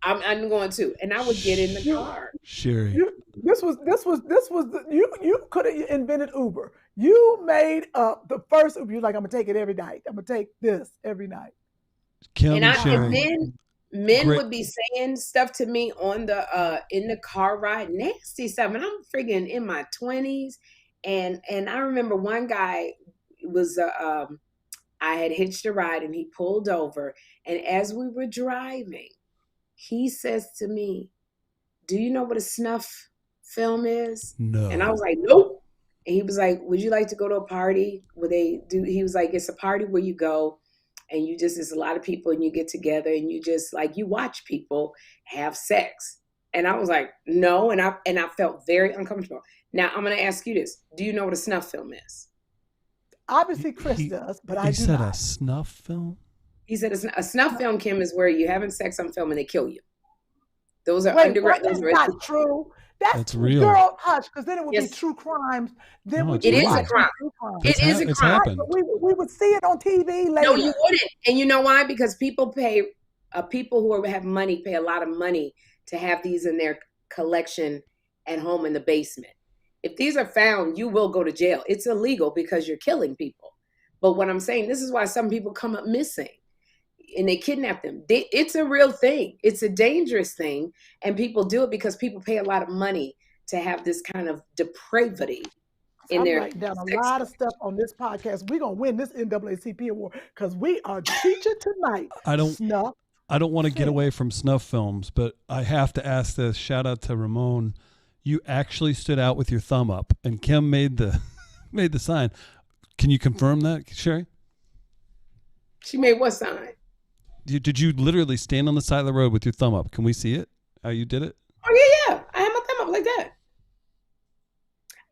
I'm going to. And I would get in the car. Sherri. You could have invented Uber. You made up the first Uber. You're like, I'm going to take it every night. I'm going to take this every night. Kym And Sherri. then men would be saying stuff to me on the in the car ride, nasty stuff. And I'm freaking in my 20s. And I remember one guy was I had hitched a ride and he pulled over. And as we were driving, he says to me, do you know what a snuff film is? No. And I was like, nope. And he was like, would you like to go to a party where they do? He was like, it's a party where you go and there's a lot of people and you get together and you just like, you watch people have sex. And I was like, no. And I felt very uncomfortable. Now I'm going to ask you this. Do you know what a snuff film is? Obviously Chris does, but I do said not. A snuff film? He said a snuff film, Kym, is where you're having sex on film and they kill you. Those are Wait, underground. that's not true. That's real. Girl, hush, because then it would Yes. be true crimes. Then No, It is a crime. It is a It's crime. happened. But we would see it on TV later. No, you wouldn't. And you know why? Because people who have money pay a lot of money to have these in their collection at home in the basement. If these are found, you will go to jail. It's illegal because you're killing people. But what I'm saying, this is why some people come up missing and they kidnap them. It's a real thing. It's a dangerous thing. And people do it because people pay a lot of money to have this kind of depravity in their writing down a lot of stuff on this podcast. We're going to win this NAACP award because we are teaching tonight. I don't want to get away from snuff films, but I have to ask this. Shout out to Ramon. You actually stood out with your thumb up, and Kym made the sign. Can you confirm that, Sherri? She made what sign? Did you literally stand on the side of the road with your thumb up? Can we see it? How you did it? Oh yeah. I had my thumb up like that.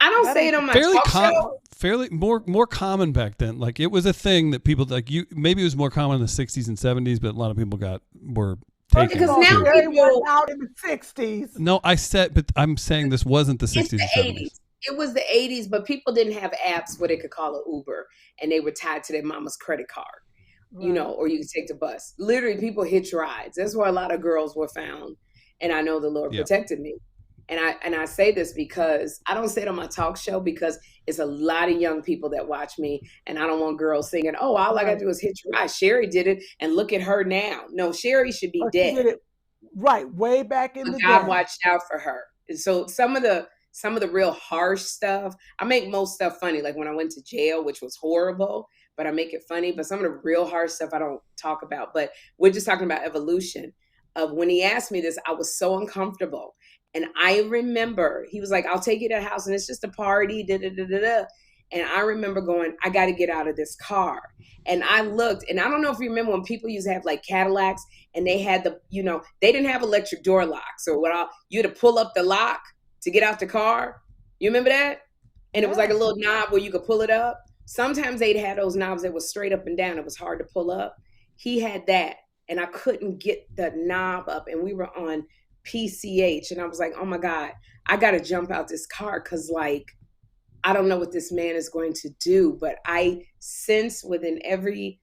I don't say it on my talk show. Fairly more common back then. Like it was a thing that people like you. Maybe it was more common in the 60s and 70s, but a lot of people were taken. Because now Sherri was out in the 60s. No, but I'm saying this wasn't the 60s and 70s. It was the 80s, but people didn't have apps where they could call an Uber and they were tied to their mama's credit card, Right. or you could take the bus. Literally, people hitch rides. That's where a lot of girls were found. And I know the Lord protected me. And I say this because I don't say it on my talk show because it's a lot of young people that watch me. And I don't want girls singing, oh, all I got to do is hitch a ride. Sherri did it. And look at her now. No, Sherri should be dead. She did it right way back in the day. God watched out for her. And so some of the real harsh stuff, I make most stuff funny. Like when I went to jail, which was horrible, but I make it funny. But some of the real harsh stuff I don't talk about. But we're just talking about evolution. Of when he asked me this, I was so uncomfortable. And I remember he was like, I'll take you to the house and it's just a party, da da da da da. And I remember going, I got to get out of this car. And I looked, and I don't know if you remember when people used to have like Cadillacs and they had they didn't have electric door locks or you had to pull up the lock to get out the car. You remember that? And it was like a little knob where you could pull it up. Sometimes they'd have those knobs that was straight up and down. It was hard to pull up. He had that. And I couldn't get the knob up. And we were on PCH. And I was like, oh my God, I got to jump out this car. Cause like, I don't know what this man is going to do, but I sense within every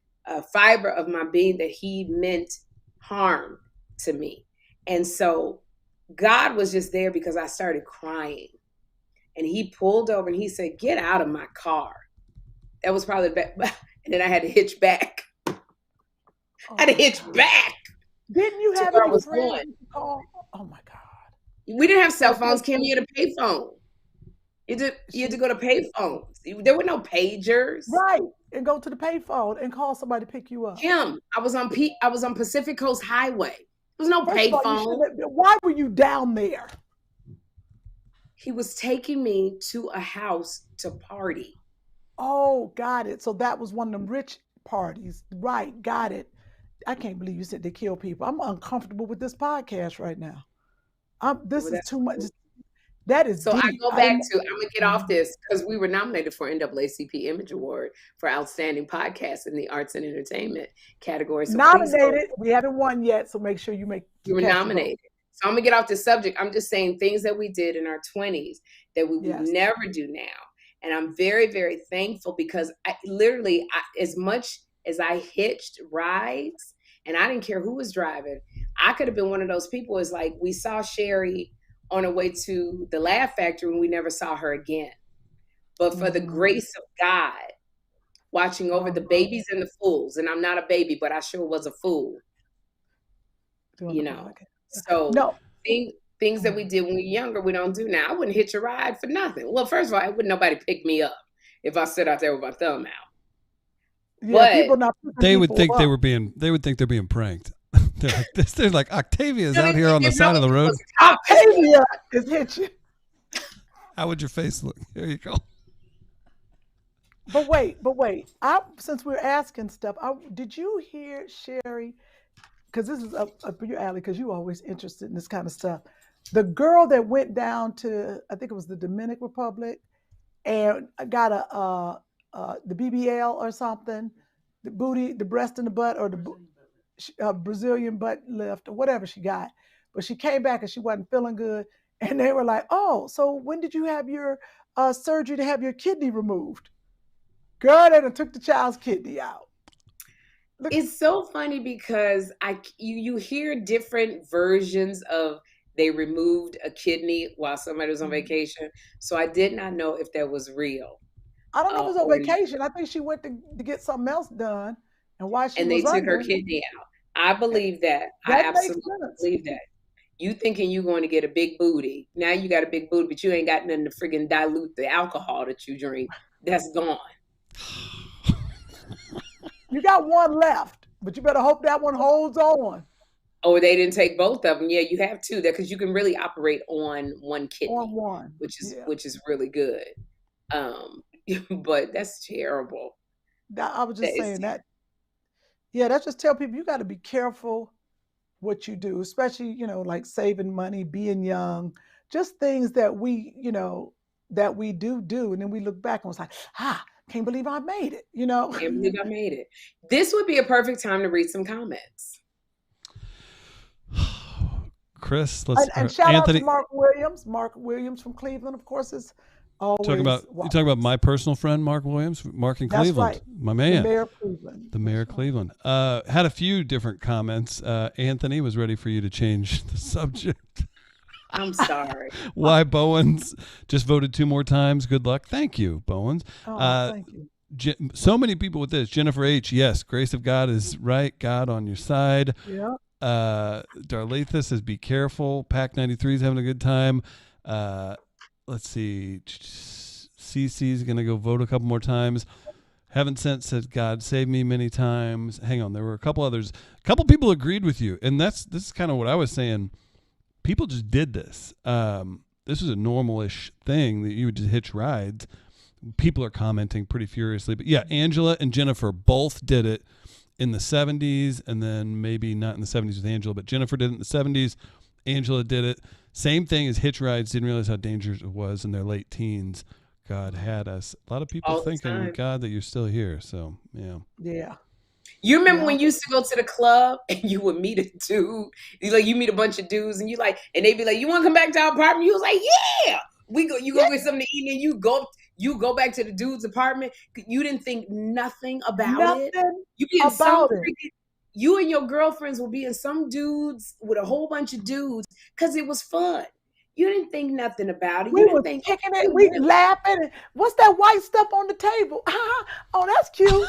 fiber of my being that he meant harm to me. And so God was just there because I started crying and he pulled over and he said, get out of my car. That was probably the best. And then I had to hitch back. I had to hitch back. Didn't you have any friends you call? Oh my God. We didn't have cell phones, Kym. You had a payphone. You had to go to payphones. There were no pagers. Right. And go to the payphone and call somebody to pick you up. Kym, I was on Pacific Coast Highway. There was no payphone. Why were you down there? He was taking me to a house to party. Oh, got it. So that was one of them rich parties. Right. Got it. I can't believe you said they kill people. I'm uncomfortable with this podcast right now. This is too much. That is so deep. I go back to, I'm going to get off this because we were nominated for NAACP Image Award for Outstanding Podcast in the Arts and Entertainment category. So nominated. We haven't won yet, so make sure you make. You were nominated. So I'm going to get off this subject. I'm just saying things that we did in our 20s that we would never do now. And I'm very, very thankful because as much as I hitched rides and I didn't care who was driving, I could have been one of those people. It's like we saw Sherri on her way to the Laugh Factory and we never saw her again. But for the grace of God, watching over the babies and the fools, and I'm not a baby, but I sure was a fool. You know, so things that we did when we were younger, we don't do now. I wouldn't hitch a ride for nothing. Well, first of all, wouldn't nobody pick me up if I sit out there with my thumb out. Yeah, but they would think they're being pranked. They're like Octavia's out here on the side of the road. Octavia is hitching. How would your face look? There you go. But wait. Since we're asking stuff, did you hear Sherri? Because this is up your alley. Because you're always interested in this kind of stuff. The girl that went down to, I think it was the Dominican Republic, and got the BBL or something, the booty, the breast and the butt, or the Brazilian butt lift or whatever she got. But she came back and she wasn't feeling good. And they were like, oh, so when did you have your surgery to have your kidney removed? Girl, they done took the child's kidney out. Look. It's so funny because you hear different versions of they removed a kidney while somebody was on vacation. So I did not know if that was real. I don't know if it was on vacation. I think she went to get something else done. And why she and they took her kidney out. I believe that. I absolutely believe that. You thinking you're going to get a big booty. Now you got a big booty, but you ain't got nothing to friggin' dilute the alcohol that you drink. That's gone. You got one left, but you better hope that one holds on. Oh, they didn't take both of them. Yeah, you have two there because you can really operate on one kidney, on one, which is really good. But that's terrible. I was just saying that. Yeah, that's just tell people you got to be careful what you do, especially, like saving money, being young, just things that we, that we do. And then we look back and was like, can't believe I made it, Can't believe I made it. This would be a perfect time to read some comments. Chris, let's and shout Anthony. Out to Mark Williams. Mark Williams from Cleveland, of course, is always. You talking about my personal friend, Mark Williams, Mark in Cleveland. That's right. My man. The mayor of Cleveland. The mayor of Cleveland. Had a few different comments. Anthony was ready for you to change the subject. I'm sorry. Why Bowens just voted 2 more times. Good luck. Thank you, Bowens. Thank you. So many people with this. Jennifer H. Yes, grace of God is right. God on your side. Yeah. Darlethus says, be careful. Pack 93 is having a good time. Let's see. CC's going to go vote a couple more times. Haven't Sent said, God save me many times. Hang on. There were a couple others. A couple people agreed with you. And this is kind of what I was saying. People just did this. This was a normal-ish thing that you would just hitch rides. People are commenting pretty furiously. But yeah, Angela and Jennifer both did it in the 70s, and then maybe not in the 70s with Angela, but Jennifer did it in the 70s. Angela did it. Same thing as hitch rides. Didn't realize how dangerous it was in their late teens. God had us. A lot of people thinking, God, that you're still here. So, yeah. Yeah. You remember when you used to go to the club and you would meet a dude? You meet a bunch of dudes and and they'd be like, you want to come back to our apartment? You was like, yeah. You go get something to eat and you go back to the dude's apartment. You didn't think nothing about it. You and your girlfriends will be in some dudes with a whole bunch of dudes because it was fun. You didn't think nothing about it. We were kicking it. We laughing. What's that white stuff on the table? Oh, that's cute.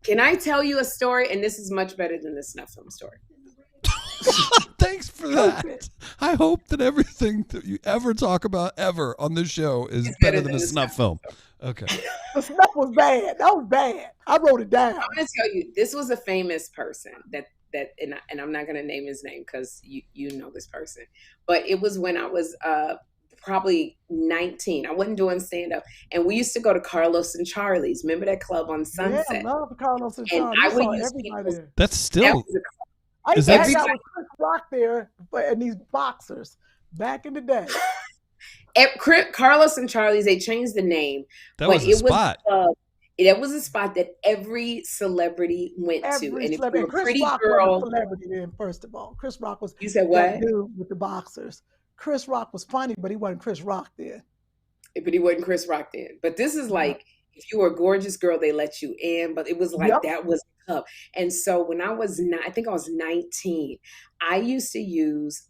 Can I tell you a story? And this is much better than the snuff film story. Thanks for that. I hope that everything that you ever talk about ever on this show is It's better than a snuff film. Okay. The snuff was bad. That was bad. I wrote it down. I'm going to tell you, this was a famous person and I'm not going to name his name because you know this person, but it was when I was probably 19. I wasn't doing stand-up, and we used to go to Carlos and Charlie's. Remember that club on Sunset? Yeah, I love Carlos and And Charlie. I would saw use everybody people's- there. That's still. I Is used to that hang out every with Chris Rock there, and these boxers back in the day. Carlos and Charlie's, they changed the name. That but was a spot. It was a spot that every celebrity went to. And if you were a Chris pretty Rock girl, was a celebrity then, first of all. Chris Rock was you said that what? dude with the boxers. Chris Rock was funny, but he wasn't Chris Rock then. But he wasn't Chris Rock then. But this is like, if you were a gorgeous girl, they let you in. But it was like, that was the club. And so when I was, I think I was 19, I used to use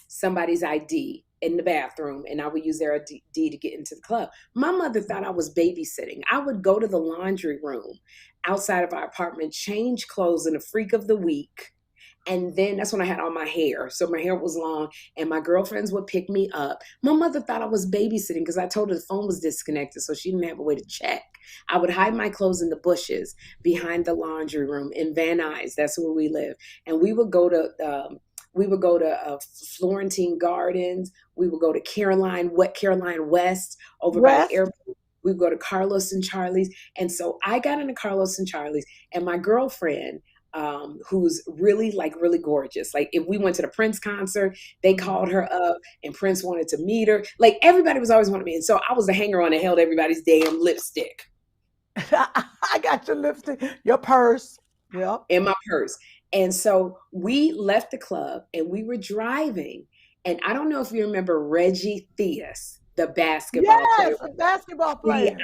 somebody's ID in the bathroom, and I would use their ID to get into the club. My mother thought I was babysitting. I would go to the laundry room outside of our apartment, change clothes in a freak of the week. And then that's when I had all my hair. So my hair was long, and my girlfriends would pick me up. My mother thought I was babysitting because I told her the phone was disconnected, so she didn't have a way to check. I would hide my clothes in the bushes behind the laundry room in Van Nuys. That's where we live. And we would go to Florentine Gardens. We would go to Caroline West over by the airport. We would go to Carlos and Charlie's. And so I got into Carlos and Charlie's, and my girlfriend, who's really gorgeous. Like if we went to the Prince concert, they called her up and Prince wanted to meet her. Like everybody was always wanting me. And so I was the hanger on that held everybody's damn lipstick. I got your lipstick, your purse. Yep. In my purse. And so we left the club and we were driving. And I don't know if you remember Reggie Theus, the basketball player. Yes, the basketball player.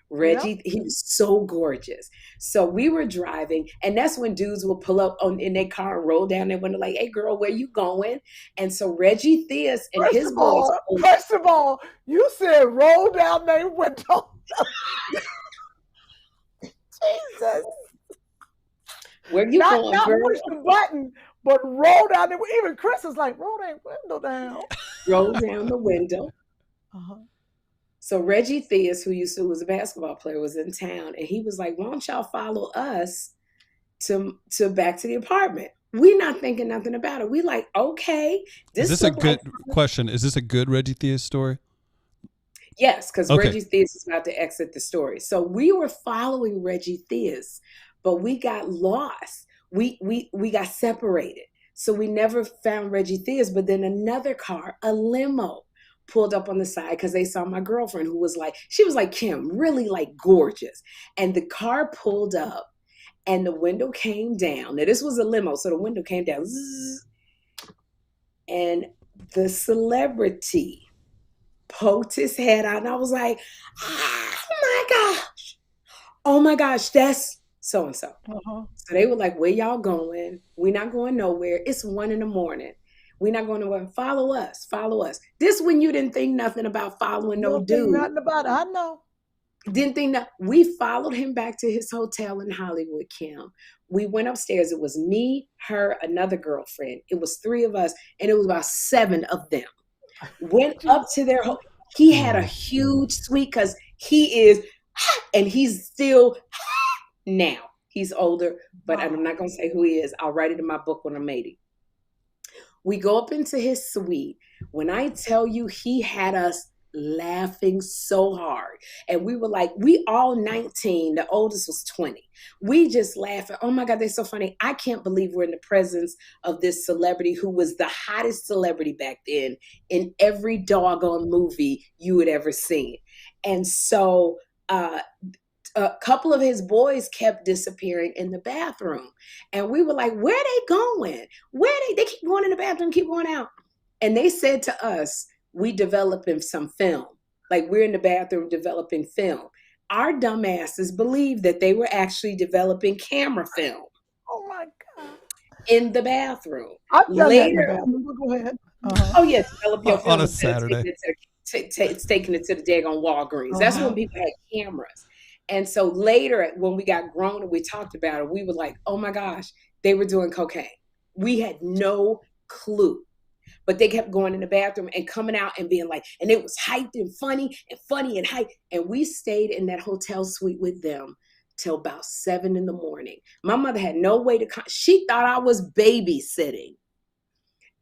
Reggie, he was so gorgeous. So we were driving, and that's when dudes would pull up in their car and roll down their window like, "Hey girl, where you going?" And so Reggie Theus and his boys. First of all, you said roll down their window. Jesus. Where you going, not girl? push the button, but roll down there. Even Chris is like, roll that window down. Roll down the window. Uh-huh. So Reggie Theus, who was a basketball player, was in town, and he was like, "Why don't y'all follow us to back to the apartment?" We not thinking nothing about it. We like, okay. Is this a good question? Is this a good Reggie Theus story? Yes, because Reggie Theus is about to exit the story. So we were following Reggie Theus, but we got lost. We got separated. So we never found Reggie Theus, but then another car, a limo, pulled up on the side because they saw my girlfriend who was like, she was like Kym, really like gorgeous. And the car pulled up and the window came down. Now this was a limo, so the window came down. Zzz, and the celebrity poked his head out and I was like, oh my gosh, that's so-and-so. Uh-huh. So they were like, "Where y'all going? We're not going nowhere. It's 1 a.m. We're not going nowhere. Follow us. This when you didn't think nothing about following no dude. Nothing about it. I know. Didn't think that. We followed him back to his hotel in Hollywood, Kym. We went upstairs. It was me, her, another girlfriend. It was 3 of us, and it was about 7 of them. Went up to their home. He had a huge suite because he is, and he's still now. He's older, but I'm not going to say who he is. I'll write it in my book when I'm 80. We go up into his suite. When I tell you, he had us laughing so hard. And we were like, we all 19. The oldest was 20. We just laughing. Oh my God, they're so funny. I can't believe we're in the presence of this celebrity who was the hottest celebrity back then in every doggone movie you had ever seen. And so a couple of his boys kept disappearing in the bathroom. And we were like, where are they going? They keep going in the bathroom, keep going out. And they said to us, we developing some film. Like we're in the bathroom developing film. Our dumbasses believed that they were actually developing camera film. Oh my God. In the bathroom. I've done that in the bathroom. Go ahead. Uh-huh. Oh yes, develop your film. On a Saturday. It's taking it to the daggone Walgreens. That's when people had cameras. And so later when we got grown and we talked about it, we were like, oh my gosh, they were doing cocaine. We had no clue. But they kept going in the bathroom and coming out and being like, and it was hyped and funny and hyped. And we stayed in that hotel suite with them till about 7 in the morning. My mother had no way to she thought I was babysitting.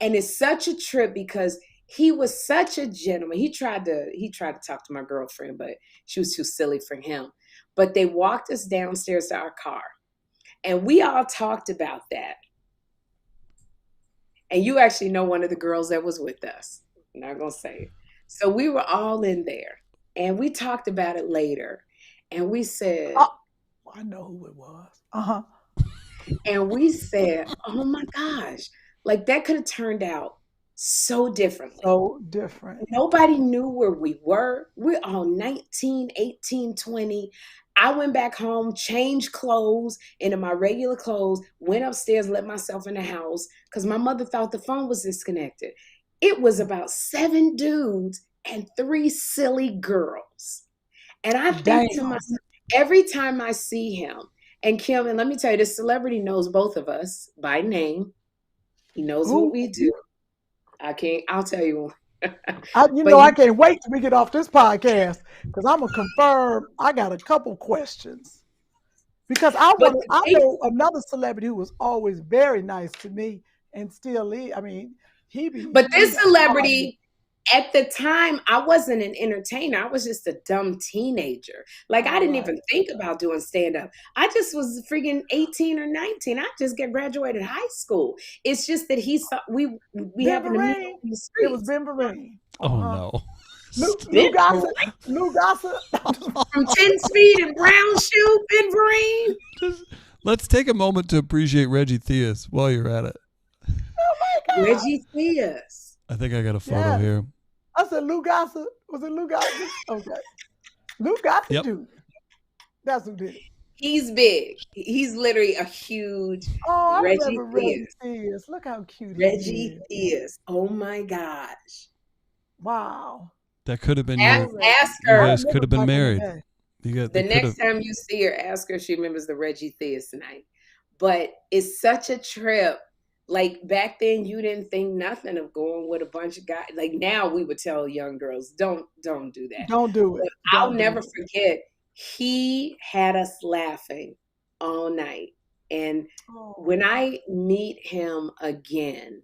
And it's such a trip because he was such a gentleman. He tried to talk to my girlfriend, but she was too silly for him. But they walked us downstairs to our car. And we all talked about that. And you actually know one of the girls that was with us. I'm not going to say it. So we were all in there. And we talked about it later. And we said... Oh, I know who it was. Uh-huh. And we said, oh my gosh, like that could have turned out so differently. So different. Nobody knew where we were. We're all 19, 18, 20. I went back home, changed clothes into my regular clothes, went upstairs, let myself in the house because my mother thought the phone was disconnected. It was about 7 dudes and 3 silly girls. And I think to myself, every time I see him, and Kym, and let me tell you, this celebrity knows both of us by name. He knows what we do. I'll tell you. I can't wait till we get off this podcast because I'm going to confirm I got a couple questions. Because I know another celebrity who was always very nice to me and still is. I mean, But this celebrity, at the time, I wasn't an entertainer. I was just a dumb teenager. Like, I didn't even think about doing stand-up. I just was freaking 18 or 19. I just graduated high school. It's just that he saw, we happened to meet in the streets. It was Ben Vereen. Oh, no. Lou Gossett. From 10 Speed and Brown Shoe, Ben Vereen. Let's take a moment to appreciate Reggie Theus while you're at it. Oh, my God. Reggie Theus. I think I got a photo here. I said Lou Gossett. Was it Lou Gossett? Okay. Lou Gossett, dude. That's who did it. He's big. He's literally a huge Reggie Theus. Look how cute Reggie Theus. Oh my gosh. Wow. That could have been ask you her. guys could have been married. The next time you see her, ask her if she remembers the Reggie Theus night. But it's such a trip. Like back then, you didn't think nothing of going with a bunch of guys. Like now, we would tell young girls, don't do that. Don't do it. I'll never forget. He had us laughing all night. And when I meet him again,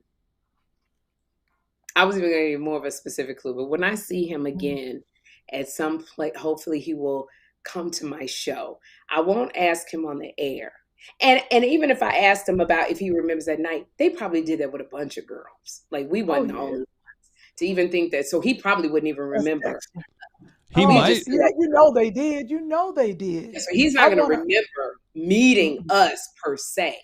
I was even going to give more of a specific clue. But when I see him again at some place, hopefully he will come to my show. I won't ask him on the air. And even if I asked him about if he remembers that night, they probably did that with a bunch of girls. Like we wasn't the only ones to even think that. So he probably wouldn't even remember. He might. Yeah, they did. They did. So he's not going to remember meeting us per se.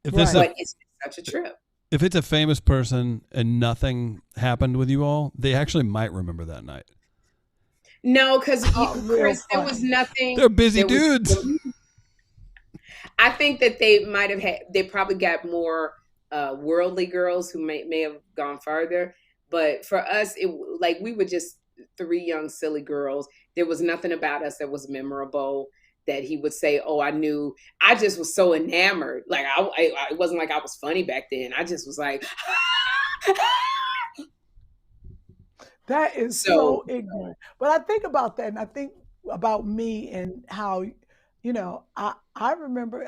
But it's such a trip. If it's a famous person and nothing happened with you all, they actually might remember that night. No, because Chris, there was nothing. They're busy dudes. I think that they probably got more worldly girls who may have gone farther. But for us, we were just 3 young, silly girls. There was nothing about us that was memorable that he would say, oh, I knew. I just was so enamored. Like, it wasn't like I was funny back then. I just was like, that is so ignorant. But I think about that, and I think about me and how, I remember,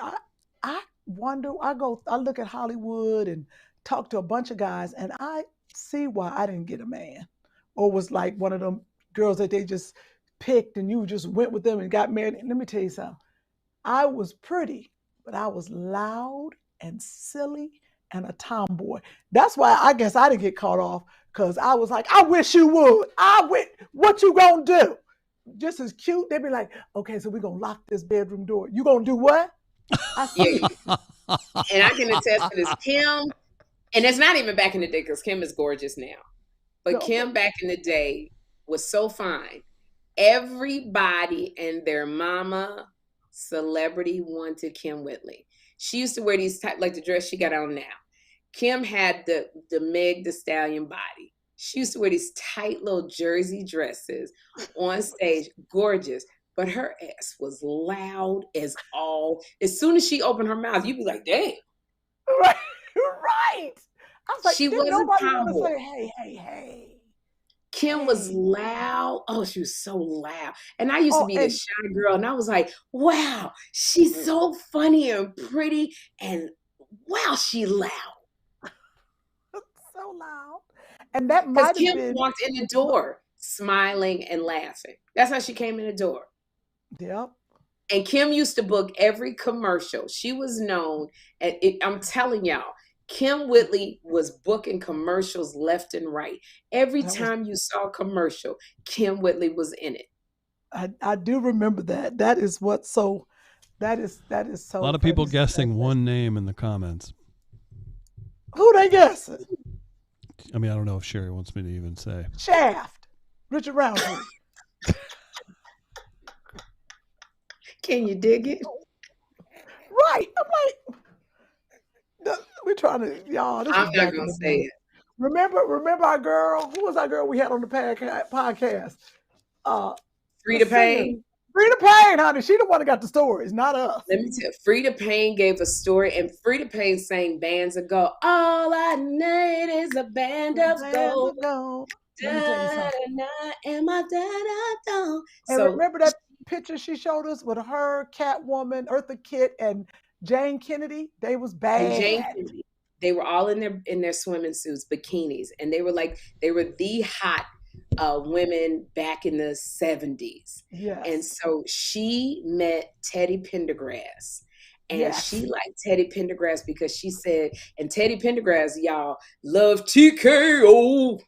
I wonder, I look at Hollywood and talk to a bunch of guys, and I see why I didn't get a man, or was like one of them girls that they just picked and you just went with them and got married. And let me tell you something. I was pretty, but I was loud and silly and a tomboy. That's why I guess I didn't get caught off, because I was like, I wish you would. What you gonna do? Just as cute. They'd be like, okay, so we're gonna lock this bedroom door. You gonna do what? And I can attest to this. Kym, and it's not even back in the day because Kym is gorgeous now. But Kym back in the day was so fine. Everybody and their mama celebrity wanted Kym Whitley. She used to wear these like the dress she got on now. Kym had the Meg Thee Stallion body. She used to wear these tight little jersey dresses on stage, gorgeous. But her ass was loud as all. As soon as she opened her mouth, you'd be like, dang. Right. I was like, She didn't wasn't nobody want to tomboy. say, hey. Kym was Hey. loud. Oh, she was so loud. And I used to Oh, be and this shy girl, and I was like, wow, she's so funny and pretty, and wow, she loud. so loud. And that Because might have Kym been, walked in the door smiling and laughing. That's how she came in the door. yep. And Kym used to book every commercial. She was known, and I'm telling y'all, Kym Whitley was booking commercials left and right. Every That was, time you saw a commercial, Kym Whitley was in it. I do remember that. That is what's so, that is A so lot of funny. people guessing one name in the comments. Who they guessing? I mean, I don't know if Sherri wants me to even say. Shaft. Richard Roundtree. Can you dig it? Right. I'm like, we're trying to, y'all, this I'm was not back in gonna the say day. it. Remember our girl? Who was our girl we had on the podcast? Frida the singer. Payne. Frida Payne, honey. She the one that got the stories, not us. Let me tell you, Frida Payne gave a story, and Frida Payne sang bands of gold. All I need is a band of gold. Let me tell you something. And So remember that picture she showed us with her, Catwoman, Eartha Kitt, and Jane Kennedy? They was and Jane bad. Kennedy, they were all in their swimming suits, bikinis, and they were the hot women back in the 70s. Yes. And so she met Teddy Pendergrass. And Yes. she liked Teddy Pendergrass because she said, and Teddy Pendergrass, y'all, love TKO.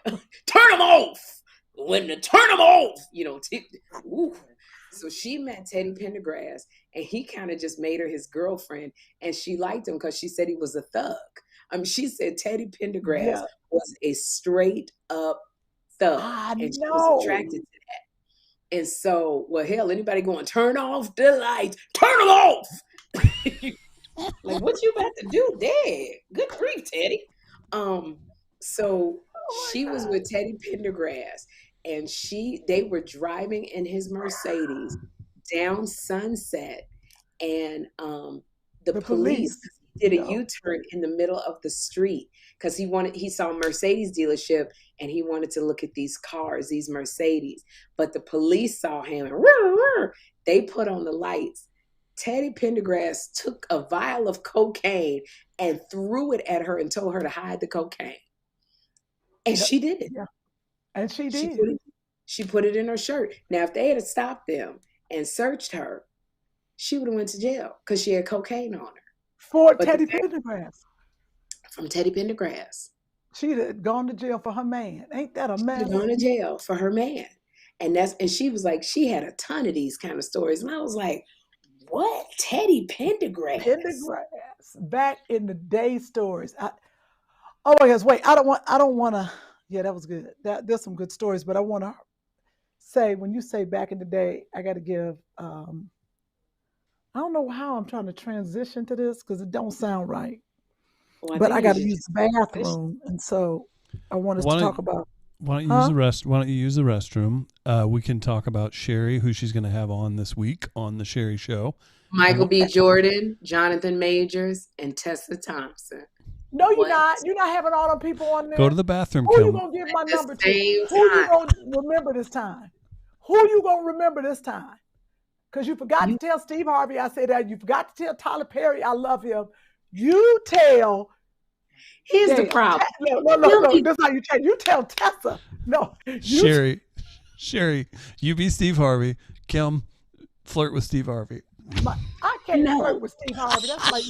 Turn them off. When to turn them off, So she met Teddy Pendergrass, and he kind of just made her his girlfriend, and she liked him because she said he was a thug. She said Teddy Pendergrass was a straight up thug, and she was attracted to that. And so, well, hell, anybody going turn off the lights? Turn them off. Like, what you about to do there? Good grief, Teddy. So she was with Teddy Pendergrass, and they were driving in his Mercedes down Sunset, and the police did a U-turn in the middle of the street because he saw a Mercedes dealership, and he wanted to look at these cars, these Mercedes. But the police saw him, and they put on the lights. Teddy Pendergrass took a vial of cocaine and threw it at her and told her to hide the cocaine. And she did it. Yeah. And she did. She put it in her shirt. Now, if they had stopped them and searched her, she would have went to jail because she had cocaine on her. For Teddy Pendergrass. From Teddy Pendergrass. She'd have gone to jail for her man. Ain't that a mess? She'd have gone to jail for her man. And she was like, she had a ton of these kind of stories. And I was like, what? Teddy Pendergrass? Back in the day stories. Oh my gosh, wait, I don't want to, yeah, that was good. There's some good stories, but I want to say, when you say back in the day, I got to give, I don't know how I'm trying to transition to this because it don't sound right. Well, but I got to use the bathroom. And so I want us to talk about. Why don't you use the restroom? We can talk about Sherri, who she's going to have on this week on the Sherri Show. Michael B. Jordan, Jonathan Majors, and Tessa Thompson. No, you're not. You're not having all them people on there. Go to the bathroom. Who you gonna give my number to? Who you gonna remember this time? Who you gonna remember this time? Because you forgot to tell Steve Harvey I said that. You forgot to tell Tyler Perry I love him. You tell. Here's the problem. No. That's how you tell. You tell Tessa. No. Sherri, you be Steve Harvey. Kym, flirt with Steve Harvey. I can't flirt with Steve Harvey. That's like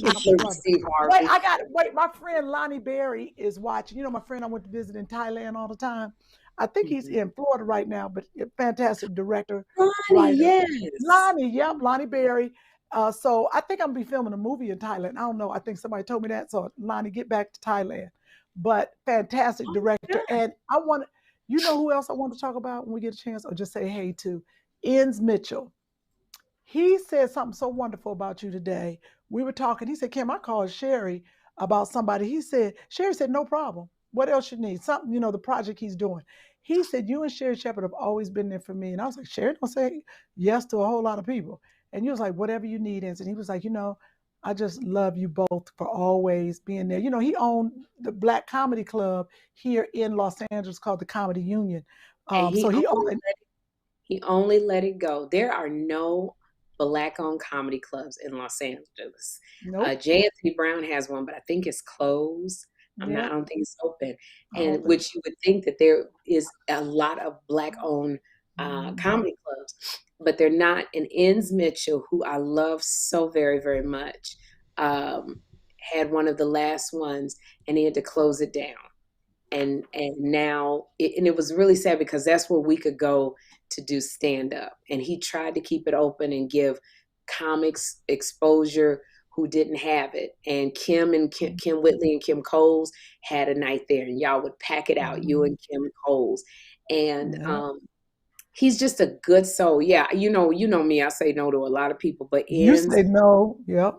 Steve Harvey. Wait, my friend Lonnie Berry is watching. You know my friend I went to visit in Thailand all the time. I think he's in Florida right now, but a fantastic director. Lonnie, yes. Lonnie Berry. So I think I'm gonna be filming a movie in Thailand. I don't know. I think somebody told me that. So Lonnie, get back to Thailand. But fantastic director. And I want to, you know who else I want to talk about when we get a chance, or just say hey to Enz Mitchell. He said something so wonderful about you today. We were talking. He said, Kym, I called Sherri about somebody. He said, Sherri said, no problem. What else you need? Something, the project he's doing. He said, you and Sherri Shepherd have always been there for me. And I was like, Sherri don't say yes to a whole lot of people. And he was like, whatever you need. And he was like, I just love you both for always being there. You know, he owned the Black Comedy Club here in Los Angeles called the Comedy Union. And So he only let it go. There are no Black-owned comedy clubs in Los Angeles. nope. J. Anthony Brown has one, but I think it's closed. I Yeah, don't think it's open. I don't And think which you would think that there is a lot of Black-owned Mhm. comedy clubs, but they're not. And Enns Mitchell, who I love so very, very much, had one of the last ones, and he had to close it down. And now it was really sad because that's where we could go to do stand up, and he tried to keep it open and give comics exposure who didn't have it. And Kym Whitley and Kim Coles had a night there, and y'all would pack it out, you and Kim Coles. And Yeah. he's just a good soul. Yeah, you know me, I say no to a lot of people, but You Enns, say no. Yep.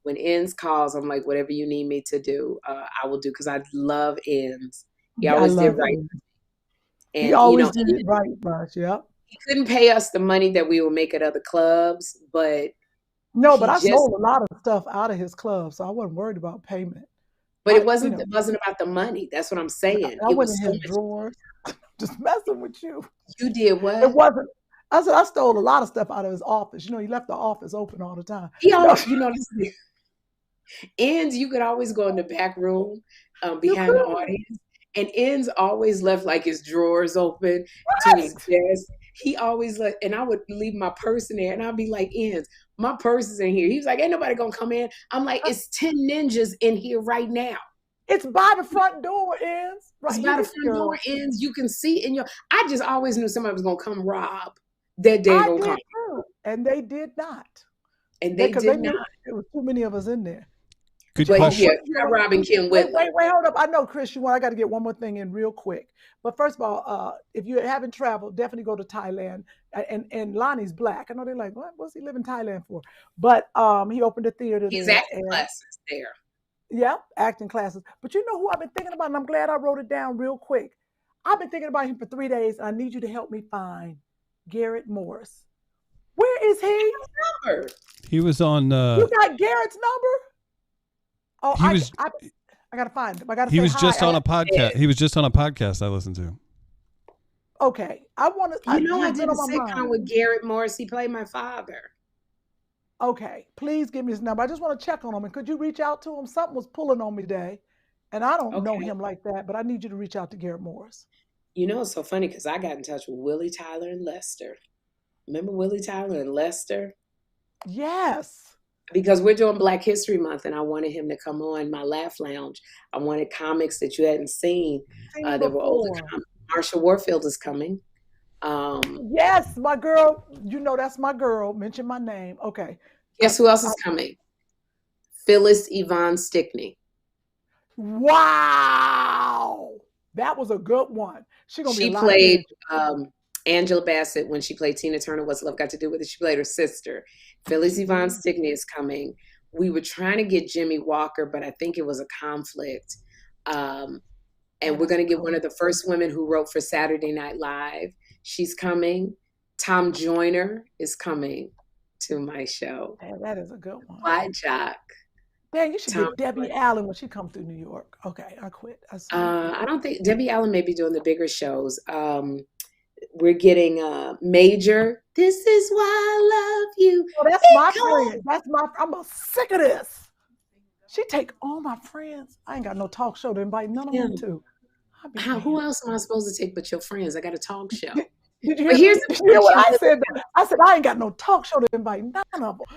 when Enns calls, I'm like, whatever you need me to do, I will do, because I love Enns. He Yeah, I always did love right. him. And He always did it right, Bosh. Yep. he couldn't pay us the money that we would make at other clubs, but No, he but I just sold a lot of stuff out of his club, so I wasn't worried about payment. but it You wasn't know, about the money. That's what I'm saying. I It went was in so his much. drawers, just messing with you. You did It what? wasn't. I said I stole a lot of stuff out of his office. You know, he left the office open all the time. He No, always, this Enns, you could always go in the back room you behind the could. audience, and Enns always left like his drawers open to his desk. He always let, and I would leave my purse in there, and I'd be like, Enns, my purse is in here. He was like, ain't nobody gonna come in. I'm like, it's 10 ninjas in here right now. It's by the front door, Enns. It's Right by the here, front girl. door ends. You can see in your. I just always knew somebody was gonna come rob. That day I gonna did come, too, and they did not. and They they because they did knew not. there was too many of us in there. Good But question. yeah, try robbing Kym Wait, Whitley. hold up. I know, Chris, I got to get one more thing in real quick. But first of all, if you haven't traveled, definitely go to Thailand. And Lonnie's Black. I know they're like, what's he live in Thailand for? But he opened a theater He's there. acting classes there. Yeah, acting classes. But you know who I've been thinking about, and I'm glad I wrote it down real quick. I've been thinking about him for 3 days. I need you to help me find Garrett Morris. Where is he? Number. He was on. You got Garrett's number? Oh, He was. I gotta find him. I gotta. He say was hi. just on a podcast. He was just on a podcast I listened to. Okay, I want to. I did a on my sitcom mind. with Garrett Morris. He played my father. Okay, please give me his number. I just want to check on him. And could you reach out to him? Something was pulling on me today, and I don't know Okay. him like that. But I need you to reach out to Garrett Morris. You know, it's so funny because I got in touch with Willie Tyler and Lester. Remember Willie Tyler and Lester? Yes. Because we're doing Black History Month, and I wanted him to come on my Laugh Lounge. I wanted comics that you hadn't seen. That were older. Marsha Warfield is coming. Yes, my girl. You know that's my girl. Mention my name. Okay. Guess who else is coming? Phyllis Yvonne Stickney. Wow, that was a good one. She played Angela Bassett when she played Tina Turner. What's Love Got to Do with It? She played her sister. Phyllis Yvonne Stickney is coming. We were trying to get Jimmy Walker, but I think it was a conflict. And we're going to get one of the first women who wrote for Saturday Night Live. She's coming. Tom Joyner is coming to my show. Man, that is a good one. Clyde Jock. Dang, you should get Debbie Allen when she comes through New York. Okay, I quit. I don't think Debbie Allen may be doing the bigger shows. We're getting Major. This is why I love you. Oh, that's my friend. I'm sick of this. She take all my friends. I ain't got no talk show to invite none of them to. Who else am I supposed to take but your friends? I got a talk show. Did you hear what I said? I said I ain't got no talk show to invite none of them.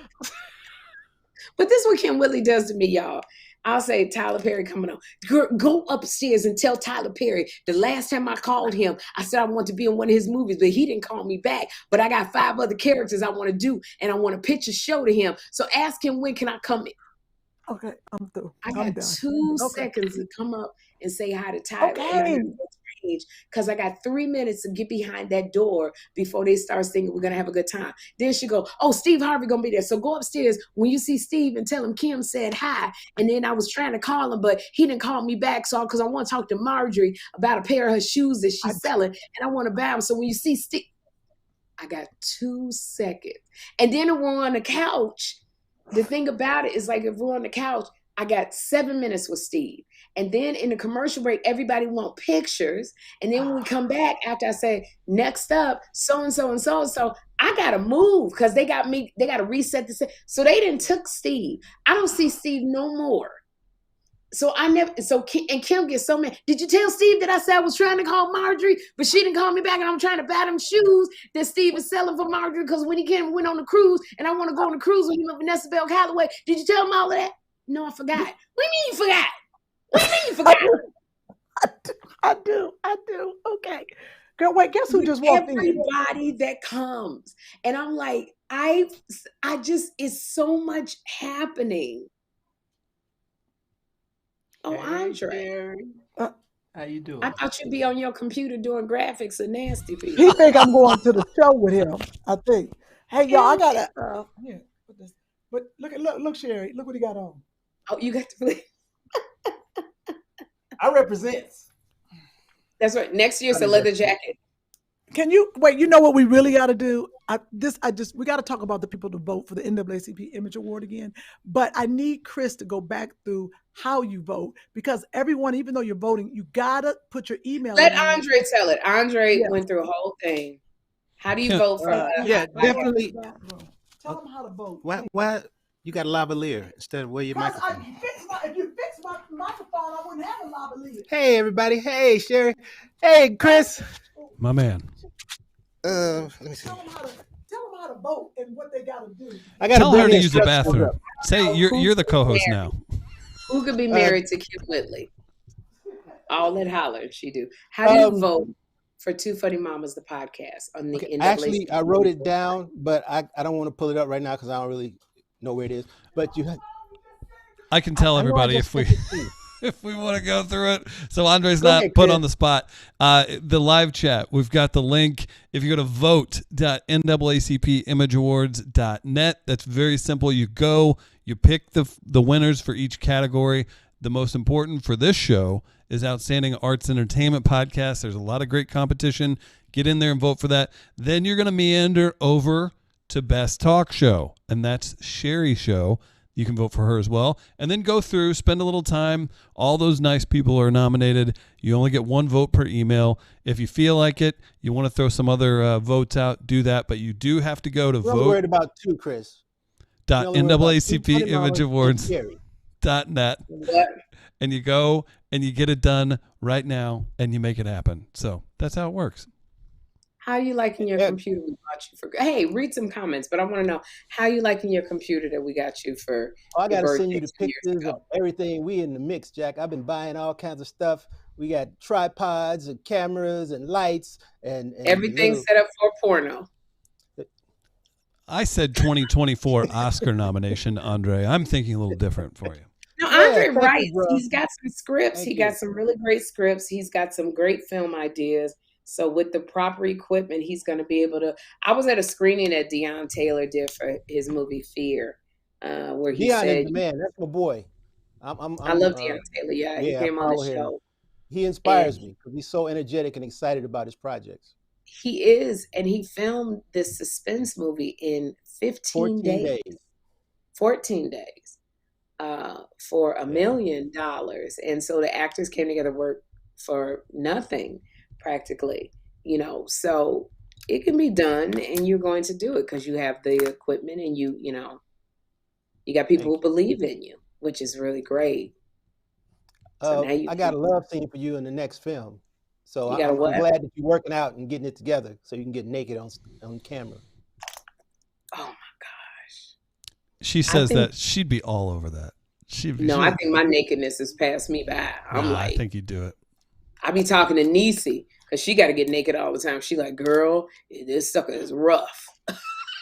But this is what Kym Whitley does to me, y'all. I'll say Tyler Perry coming on. Go upstairs and tell Tyler Perry the last time I called him, I said I want to be in one of his movies, but he didn't call me back. But I got 5 other characters I want to do, and I want to pitch a show to him. So ask him, when can I come in? Okay, I'm through. I got 2 seconds to come up and say hi to Tyler. Okay. Because I got 3 minutes to get behind that door before they start singing, we're going to have a good time. Then she go, oh, Steve Harvey going to be there. So go upstairs when you see Steve and tell him Kym said hi. And then I was trying to call him, but he didn't call me back. So because I want to talk to Marjorie about a pair of her shoes that she's selling. And I want to buy them. So when you see Steve, I got 2 seconds. And then we're on the couch. the thing about it is like if we're on the couch, I got 7 minutes with Steve. And then in the commercial break, everybody want pictures. And then when we come back after I say, next up, so-and-so and so-and-so, I got to move because they got to reset the set. So they didn't took Steve. I don't see Steve no more. So Kym gets so mad. Did you tell Steve that I said I was trying to call Marjorie, but she didn't call me back and I'm trying to buy them shoes that Steve is selling for Marjorie because when he went on the cruise and I want to go on the cruise with him and Vanessa Bell Calloway. Did you tell him all of that? No, I forgot. What do you mean you forgot? What do you mean you forgot? I do. Okay. Girl, wait, guess who just walked in? Everybody that comes. And I'm like, I just, it's so much happening. Oh, Hey, Andre. Sherri. How you doing? I thought you'd be on your computer doing graphics and nasty people. He think I'm going to the show with him, I think. Hey, y'all, I got to, here, put this. But look, Sherri, look what he got on. Oh, you got to play. I represent. That's right. Next year it's a leather jacket. Can you wait? You know what we really got to do? We got to talk about the people to vote for the NAACP Image Award again. But I need Chris to go back through how you vote because everyone, even though you're voting, you gotta put your email. Let Andre tell it. Andre went through a whole thing. How do you vote for? Yeah, definitely. Tell them how to vote. Why you got a lavalier instead of where your microphone? If you fix my microphone, I wouldn't have a lavalier. Hey, everybody. Hey, Sherri. Hey, Chris. My man. Let me see. Tell them how to vote and what they got to do. I got Tell her to use the bathroom. Say you're the co-host now. Who could be married to Kym Whitley? All that holler she do. How do you vote for Two Funny Mamas, the podcast on the NAACP? Actually, I wrote it down, but I don't want to pull it up right now because I don't really know where it is. But I can tell everybody if we want to go through it. So Andre's not put on the spot. The live chat, we've got the link. If you go to vote.naacpimageawards.net, that's very simple. You go, you pick the winners for each category. The most important for this show is Outstanding Arts Entertainment Podcast. There's a lot of great competition. Get in there and vote for that. Then you're going to meander over to Best Talk Show, and that's Sherri's show. You can vote for her as well. And then go through, spend a little time. All those nice people are nominated. You only get one vote per email. If you feel like it, you want to throw some other votes out, do that. But you do have to go to vote. I'm worried about two, Chris. NAACPimageawards.net. And you go and you get it done right now and you make it happen. So that's how it works. How you liking your computer we got you for? Hey, read some comments, but I want to know how you liking your computer that we got you for. I got to send you the pictures of everything. We in the mix, Jack. I've been buying all kinds of stuff. We got tripods and cameras and lights and everything set up for porno. I said 2024 Oscar nomination, Andre. I'm thinking a little different for you. No, Andre writes. He's got some scripts. He got some really great scripts. He's got some great film ideas. So with the proper equipment, he's going to be able to. I was at a screening that Deion Taylor did for his movie Fear, where he said, is, "Man, that's my boy." I love Deion Taylor. Yeah, he came on the show. He inspires me because he's so energetic and excited about his projects. He is, and he filmed this suspense movie in 14 days. For $1 million, and so the actors came together to work for nothing. Practically, so it can be done and you're going to do it because you have the equipment and you got people who believe in you, which is really great. So now I got a love scene for you in the next film. So I'm glad that you're working out and getting it together so you can get naked on camera. Oh my gosh. She says that she'd be all over that. I think my nakedness has passed me by. I think you'd do it. I be talking to Niecy because she got to get naked all the time. She like, girl, this sucker is rough.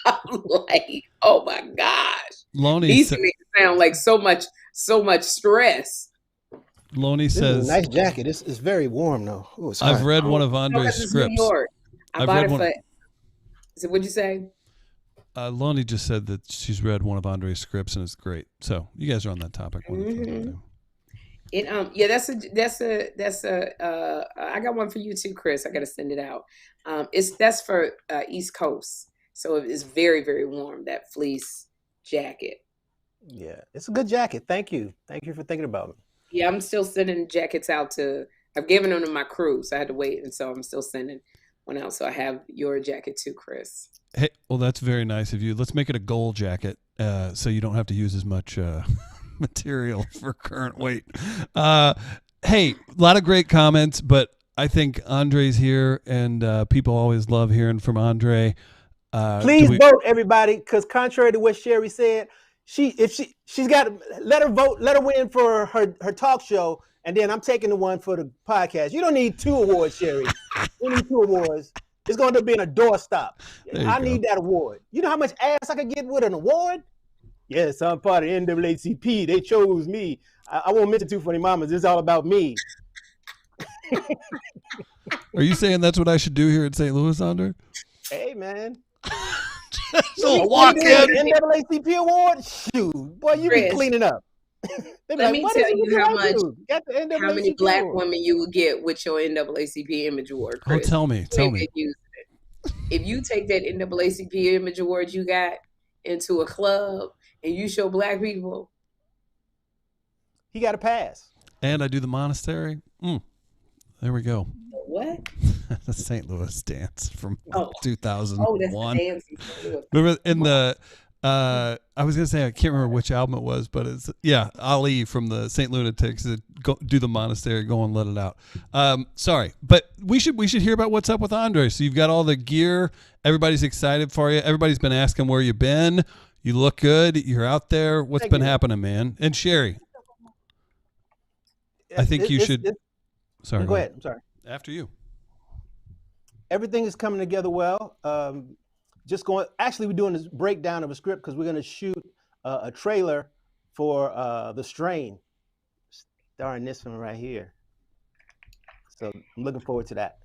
I'm like, oh my gosh. Niecy makes it sound like so much stress. Lonnie says, this is a nice jacket. It's very warm though. Ooh, I've read one of Andre's scripts. New York. I bought it for. So what'd you say? Lonnie just said that she's read one of Andre's scripts and it's great. So you guys are on that topic. That's I got one for you too, Chris. I got to send it out. That's for East Coast, so it's very, very warm. That fleece jacket. Yeah, it's a good jacket. Thank you for thinking about me. Yeah, I'm still sending jackets out to. I've given them to my crew, so I had to wait, and so I'm still sending one out. So I have your jacket too, Chris. Hey, well, that's very nice of you. Let's make it a goal jacket, so you don't have to use as much material for current weight. Hey, a lot of great comments, but I think Andre's here, and people always love hearing from Andre. Please vote, everybody, because contrary to what Sherri said, she's got to let her vote, let her win for her talk show, and then I'm taking the one for the podcast. You don't need 2 awards, Sherri. You need 2 awards. It's going to be in a doorstop. I need that award. You know how much ass I could get with an award? Yes, I'm part of NAACP. They chose me. I won't mention Too Funny Mamas. It's all about me. Are you saying that's what I should do here in St. Louis, Andre? Hey, man. So walk in. NAACP award? Shoot. Boy, you be cleaning up. Let me tell you how many black women you will get with your NAACP Image Award, Chris. Oh, tell me. If you take that NAACP Image Award you got into a club and you show black people, he got a pass. And I do the monastery. There we go. What? The St. Louis dance from 2001. Oh, that's the dance. Remember in the I was gonna say I can't remember which album it was, but it's Ali from the St. Lunatics. Do the monastery, go and let it out. Sorry, but we should hear about what's up with Andre. So you've got all the gear. Everybody's excited for you. Everybody's been asking where you've been. You look good. You're out there. What's been happening, man? And Sherri, I think you should. Sorry, go ahead. I'm sorry. After you. Everything is coming together well. Actually, we're doing this breakdown of a script because we're going to shoot a trailer for The Strain, starring this one right here. So I'm looking forward to that.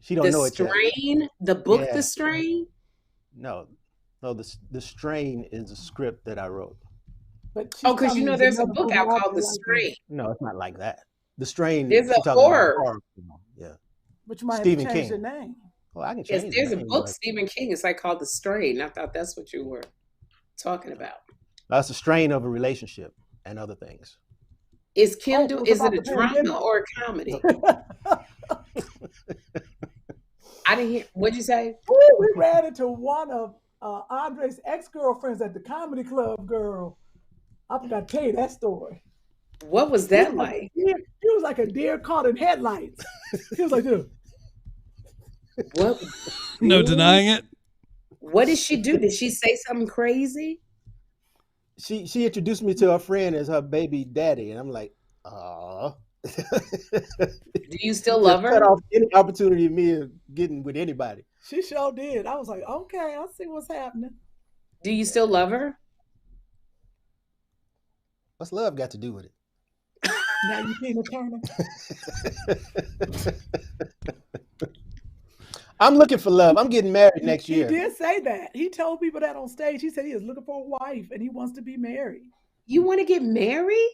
She don't know it yet. The Strain? The book, yeah. The Strain? No, The Strain is a script that I wrote. Because you know there's a book out called The Strain. No, it's not like that. The Strain. There's a horror. Yeah. But you might Stephen have to change King. the name. Well, I can change there's a book, Stephen King. It's like called The Strain. I thought that's what you were talking about. That's a strain of a relationship and other things. Is Kym is it a drama or a comedy? I didn't hear. What'd you say? Ooh, we ran into one of Andre's ex-girlfriends at the comedy club, girl. I forgot to tell you that story. What was that like? He was like a deer caught in headlights. He was like this. What? No denying it. What did she do? Did she say something crazy? She introduced me to her friend as her baby daddy, and I'm like, ah. Do you still love her? Cut off any opportunity of me getting with anybody. She sure did. I was like, okay, I see what's happening. Do you still love her? What's love got to do with it? Now you Tina Turner. I'm looking for love. I'm getting married next year. He did say that. He told people that on stage. He said he is looking for a wife and he wants to be married. You want to get married?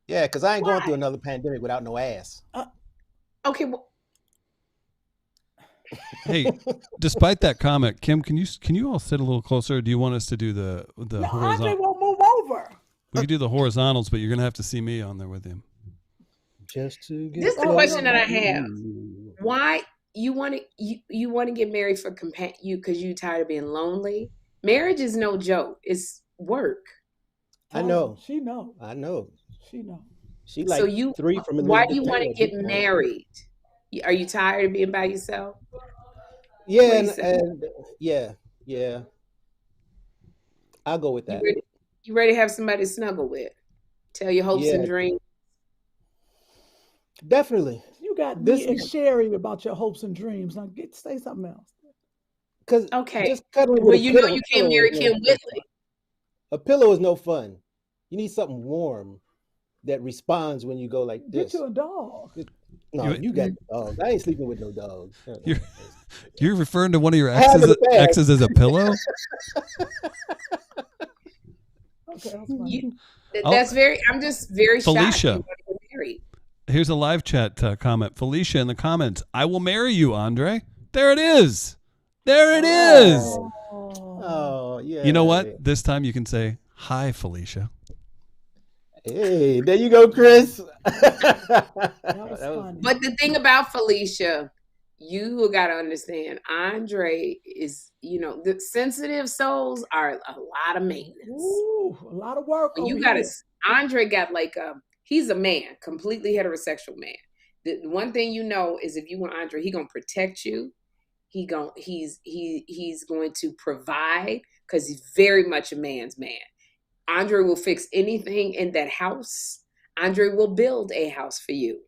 Yeah, because I ain't going through another pandemic without no ass. Okay. Well... Hey, despite that comment, Kym, can you all sit a little closer? Or do you want us to do the horizontal? Andre won't move over. We can do the horizontals, but you're gonna have to see me on there with him. Just to get. This is the question that I have. Why you want to get married for you because you're tired of being lonely? Marriage is no joke. It's work. I know. She know. I know. She know. She like so 3 from Elizabeth. Why do you want to get married? Are you tired of being by yourself? Yeah, and yeah. I'll go with that. You ready to have somebody to snuggle with? Tell your hopes and dreams. Definitely. You got me and Sherri about your hopes and dreams. Now say something else. Because just cuddling with you know you can't marry Kym Whitley. A pillow is no fun. You need something warm that responds when you go like this. Get you a dog. No, you got dogs. I ain't sleeping with no dogs. You're referring to one of your exes as a pillow? Okay, I'm just very Felicia. shocked. Here's a live chat comment. Felicia in the comments. I will marry you, Andre. There it is. There it is. Oh, yeah. You know what? This time you can say, Hi, Felicia. Hey, there you go, Chris. That was funny. But the thing about Felicia, you got to understand, Andre is, the sensitive souls are a lot of maintenance. Ooh, a lot of work. You got to, Andre got he's a man, completely heterosexual man. The one thing is if you want Andre, he gonna protect you. He's going to provide because he's very much a man's man. Andre will fix anything in that house. Andre will build a house for you.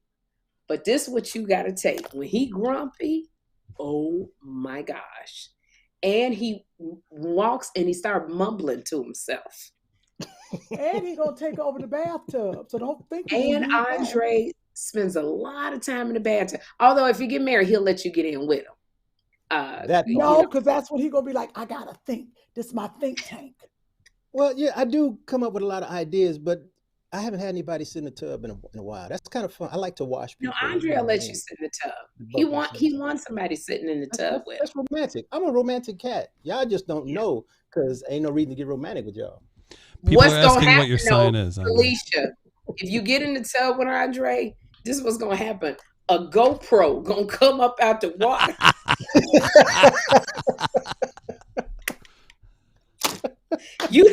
But this is what you got to take. When he grumpy, oh my gosh. And he walks and he starts mumbling to himself. And he going to take over the bathtub. So don't think. And Andre spends a lot of time in the bathtub. Although if you get married, he'll let you get in with him. No, because that's what he's going to be like, I got to think. This is my think tank. Well, yeah, I do come up with a lot of ideas, but I haven't had anybody sit in the tub in a while. That's kind of fun. I like to wash people. No, Andre will let you sit in the tub. He wants somebody sitting in the tub with him. That's romantic. I'm a romantic cat. Y'all just don't know because ain't no reason to get romantic with y'all. People are asking what your sign is. Felicia, if you get in the tub with Andre, this is what's going to happen. A GoPro going to come up out the water. This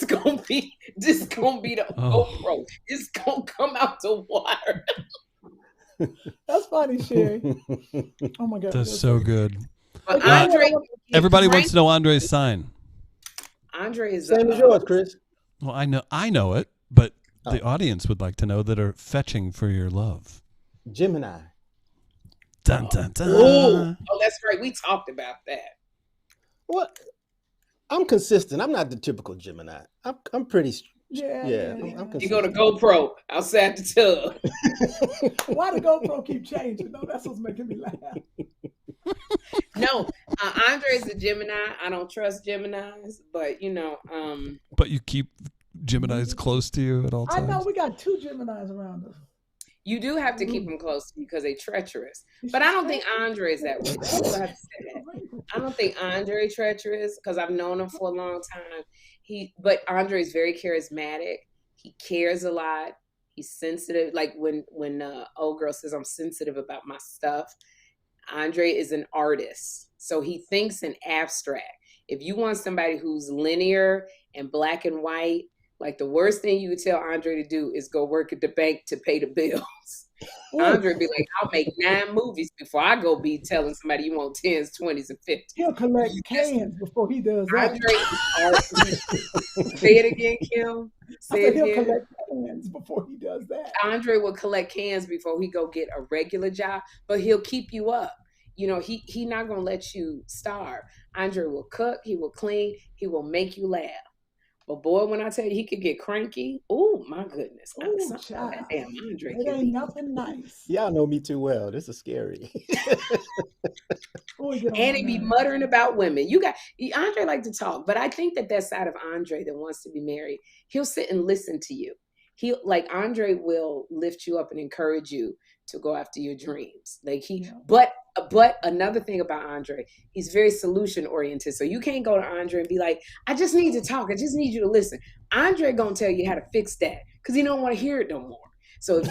gonna be the GoPro. It's gonna come out the water. That's funny, Sherri. Oh my God, that's so good. But Andre, everybody wants to know Andre's sign. Andre is same as yours, Chris. Well, I know it, but the audience would like to know that are fetching for your love. Gemini. Dun dun dun. Oh, that's right. We talked about that. What? I'm consistent. I'm not the typical Gemini. I'm pretty. Yeah. I'm consistent. You go to GoPro outside the tub. Why the GoPro keep changing? No, that's what's making me laugh. No, Andre's a Gemini. I don't trust Geminis, but But you keep Geminis close to you at all times. I know we got 2 Geminis around us. You do have to keep them close because they're treacherous. But I don't think Andre is that way. I have to say that. I don't think Andre is treacherous because I've known him for a long time. But Andre is very charismatic. He cares a lot. He's sensitive. Like when old girl says I'm sensitive about my stuff, Andre is an artist. So he thinks in abstract. If you want somebody who's linear and black and white, like the worst thing you would tell Andre to do is go work at the bank to pay the bills. Andre be like, I'll make 9 movies before I go be telling somebody you want 10s, 20s, and 50s. He'll collect cans before he does that. Andre is artist. Say it again, Kym. He'll collect cans before he does that. Andre will collect cans before he go get a regular job, but he'll keep you up. He not gonna let you starve. Andre will cook, he will clean, he will make you laugh. But boy, when I tell you he could get cranky, oh my goodness. Damn, Andre. It ain't nothing nice. Y'all know me too well. This is scary. And he be muttering about women. Andre like to talk, but I think that side of Andre that wants to be married, he'll sit and listen to you. Andre will lift you up and encourage you to go after your dreams. But another thing about Andre, he's very solution oriented. So you can't go to Andre and be like, I just need to talk. I just need you to listen. Andre gonna tell you how to fix that because he don't want to hear it no more. So if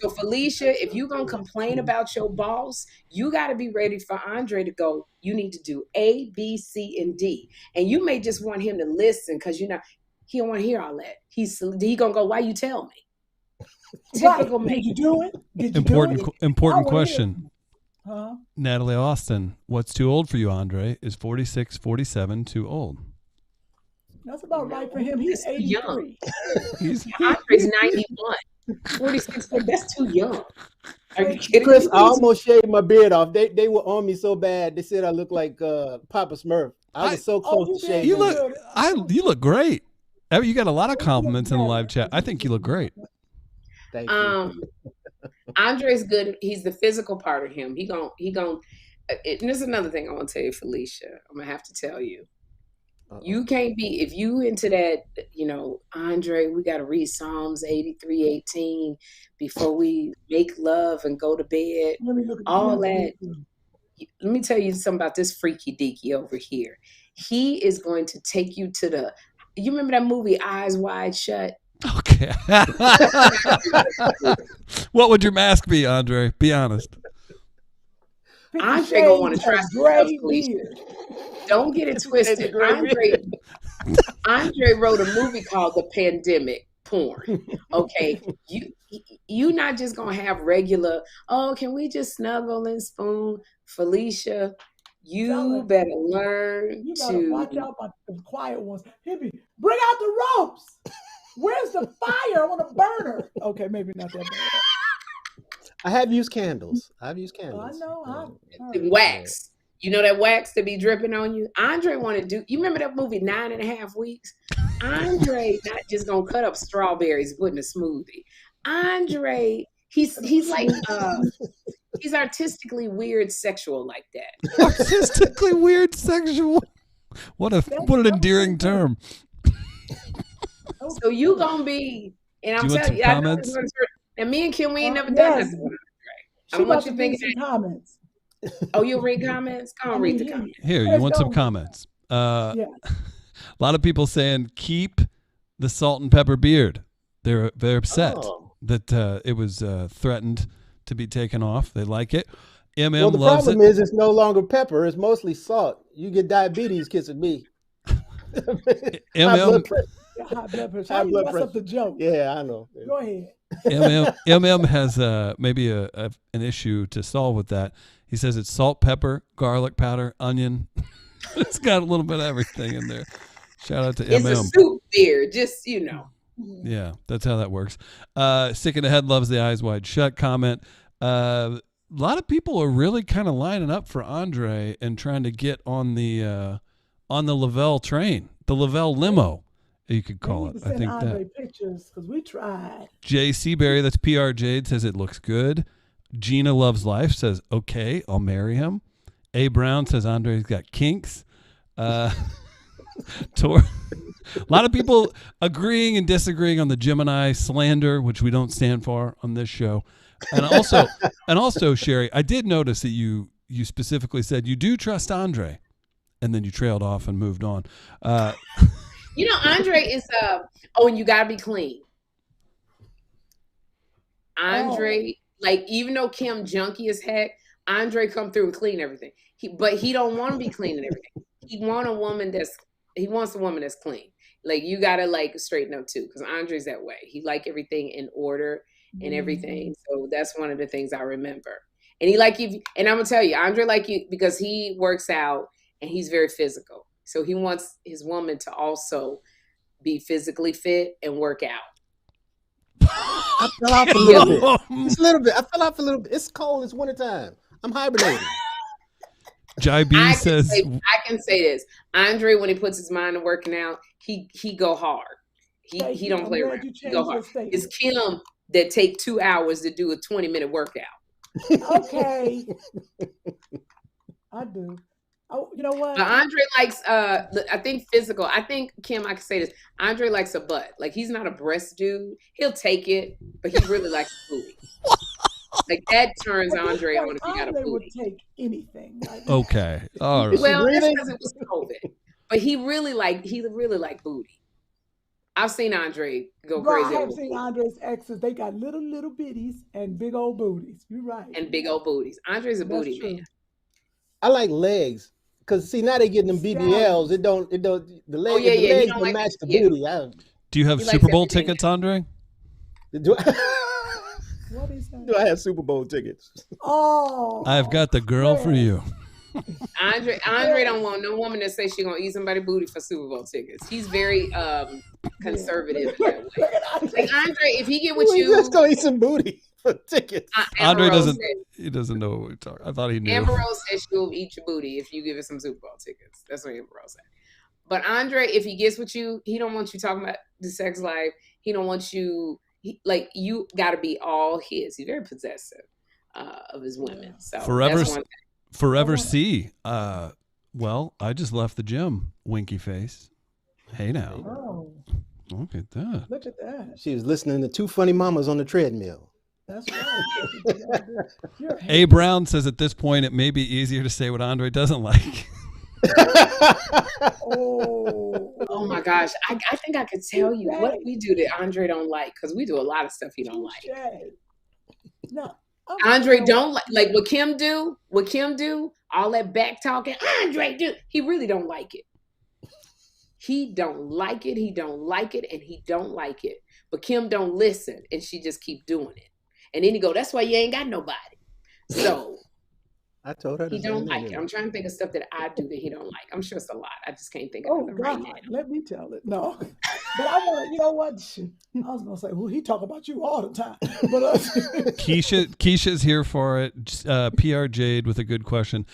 so Felicia, if you're gonna complain about your boss, you got to be ready for Andre to go. You need to do A, B, C, and D, and you may just want him to listen because he don't want to hear all that. He gonna go, why you tell me? Typical. Did you do it? Important question. Huh? Natalie Austin, what's too old for you, Andre? Is 46, 47 too old? That's about right for him. He's 83. Andre's 91. 46, that's too young. Are you kidding Chris, me? I almost shaved my beard off. They were on me so bad. They said I look like Papa Smurf. I was so close to shaving. You look great. You got a lot of compliments in the live chat. I think you look great. Thank you. Andre's good. He's the physical part of him. He gon' and there's another thing I want to tell you, Felicia. I'm gonna have to tell you. You can't be, if you into that, Andre, we got to read Psalms 83:18 before we make love and go to bed. All that. let me tell you something about this freaky deaky over here. He is going to take you to you remember that movie Eyes Wide Shut? Okay. What would your mask be, Andre? Be honest. Andre gonna want to try some stuff, Felicia. Don't get it twisted. Andre wrote a movie called The Pandemic Porn. Okay, you not just gonna have regular. Oh, can we just snuggle and spoon, Felicia? You better learn to watch out about the quiet ones. Hippie, bring out the ropes. Where's the fire? I want a burner. Okay, maybe not that bad. I have used candles. I know. Wax. You know that wax to be dripping on you? Andre want to do, you remember that movie 9.5 Weeks? Andre not just going to cut up strawberries, put in a smoothie. Andre, he's like, he's artistically weird sexual like that. Artistically weird sexual? What an endearing term. So you going to be, and I'm telling you, comments? And me and Kym, we ain't never done this with Andre. I want you to think some comments. Oh, you'll read comments? Go on, read the comments. Here, you want some comments? A lot of people saying keep the salt and pepper beard. They're upset that it was threatened to be taken off. They like it. Well, the problem is it's no longer pepper. It's mostly salt. You get diabetes kissing me. High blood pressure. High blood pressure. Up the joke. Yeah, I know. Go ahead. MM has maybe an issue to solve with that. He says it's salt, pepper, garlic powder, onion. It's got a little bit of everything in there. Shout out to MM. It's a soup beer, just, Yeah, that's how that works. Sick in the head loves the eyes wide shut comment. A lot of people are really kind of lining up for Andre and trying to get on the Lavelle train, the Lavelle limo, you could call it. I think Andre pictures because we tried. Jay Seaberry, that's PR Jade, says it looks good. Gina Loves Life says, okay, I'll marry him. A. Brown says Andre's got kinks. A lot of people agreeing and disagreeing on the Gemini slander, which we don't stand for on this show. And also, Sherri, I did notice that you specifically said you do trust Andre, and then you trailed off and moved on. Andre is and you gotta be clean. Andre, like, even though Kym junky as heck, Andre come through and clean everything. But he don't want to be cleaning everything. He wants a woman that's clean. Like, you gotta like straighten up too, because Andre's that way. He like everything in order and everything. So that's one of the things I remember. And he like you, and I'm gonna tell you, Andre like you because he works out and he's very physical. So he wants his woman to also be physically fit and work out. I fell off a little bit. Just a little bit. I fell off a little bit. It's cold. It's wintertime. I'm hibernating. Jai B says, I can say this. Andre, when he puts his mind to working out, he go hard. He don't play around. He go hard. It's Kym that take 2 hours to do a 20-minute workout. Okay. I do. Oh, you know what? Andre likes, I think physical. I think, Kym, I can say this. Andre likes a butt. Like, he's not a breast dude. He'll take it, but he really likes a booty. Like, that turns Andre on if he got a booty. Would take anything. Like, okay. All right. Well, that's because it was COVID. But he really like booty. I've seen Andre go crazy. I have seen Andre's exes. They got little bitties and big old booties. You're right. And big old booties. Andre's a booty man. I like legs. Because see, now they getting them BBLs. It don't the legs don't match the booty. Do you have Super Bowl tickets, Andre? Do I have Super Bowl tickets? Oh, I've got the girl for you. Andre don't want no woman that says she gonna eat somebody's booty for Super Bowl tickets. He's very conservative in that way. Like, Andre, if he get with you, let's go eat some booty for tickets. Andre doesn't know what we're talking. I thought he knew. Amber Rose said she'll eat your booty if you give her some Super Bowl tickets. That's what Amber Rose said. But Andre, if he gets with you, he don't want you talking about the sex life. He don't want you. You got to be all his. He's very possessive of his women. So forever see. Well, I just left the gym. Winky face. Hey now. Oh. Look at that. Look at that. She was listening to two funny mamas on the treadmill. That's right. A. Brown says at this point it may be easier to say what Andre doesn't like. Oh my gosh. I think I could tell you what we do that Andre don't like, because we do a lot of stuff he don't like. No. Andre don't like what Kym do, all that back talking. Andre do. He really don't like it. He don't like it, and he don't like it. But Kym don't listen, and she just keep doing it. And then he go, that's why you ain't got nobody. So I told her he don't like it. I'm trying to think of stuff that I do that he don't like. I'm sure it's a lot. I just can't think of it right now. Let me tell it. No. But I want to, you know what? I was going to say, well, he talk about you all the time. But Keisha's here for it. PR Jade with a good question.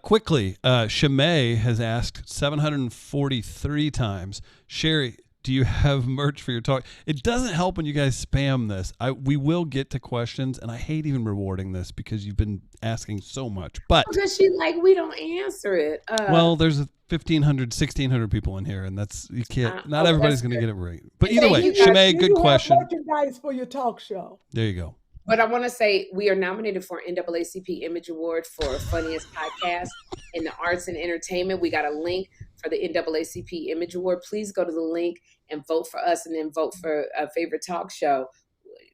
Quickly, Shimei has asked 743 times, Sherri, do you have merch for your talk? It doesn't help when you guys spam this. We will get to questions, and I hate even rewarding this because you've been asking so much. But because we don't answer it. Well, there's 1,500, 1,600 people in here, and that's you can't. Not everybody's going to get it right. But either way, Shimei, good question. Merchandise for your talk show. There you go. But I want to say we are nominated for NAACP Image Award for Funniest Podcast in the Arts and Entertainment. We got a link for the NAACP Image Award. Please go to the link and vote for us, and then vote for a favorite talk show,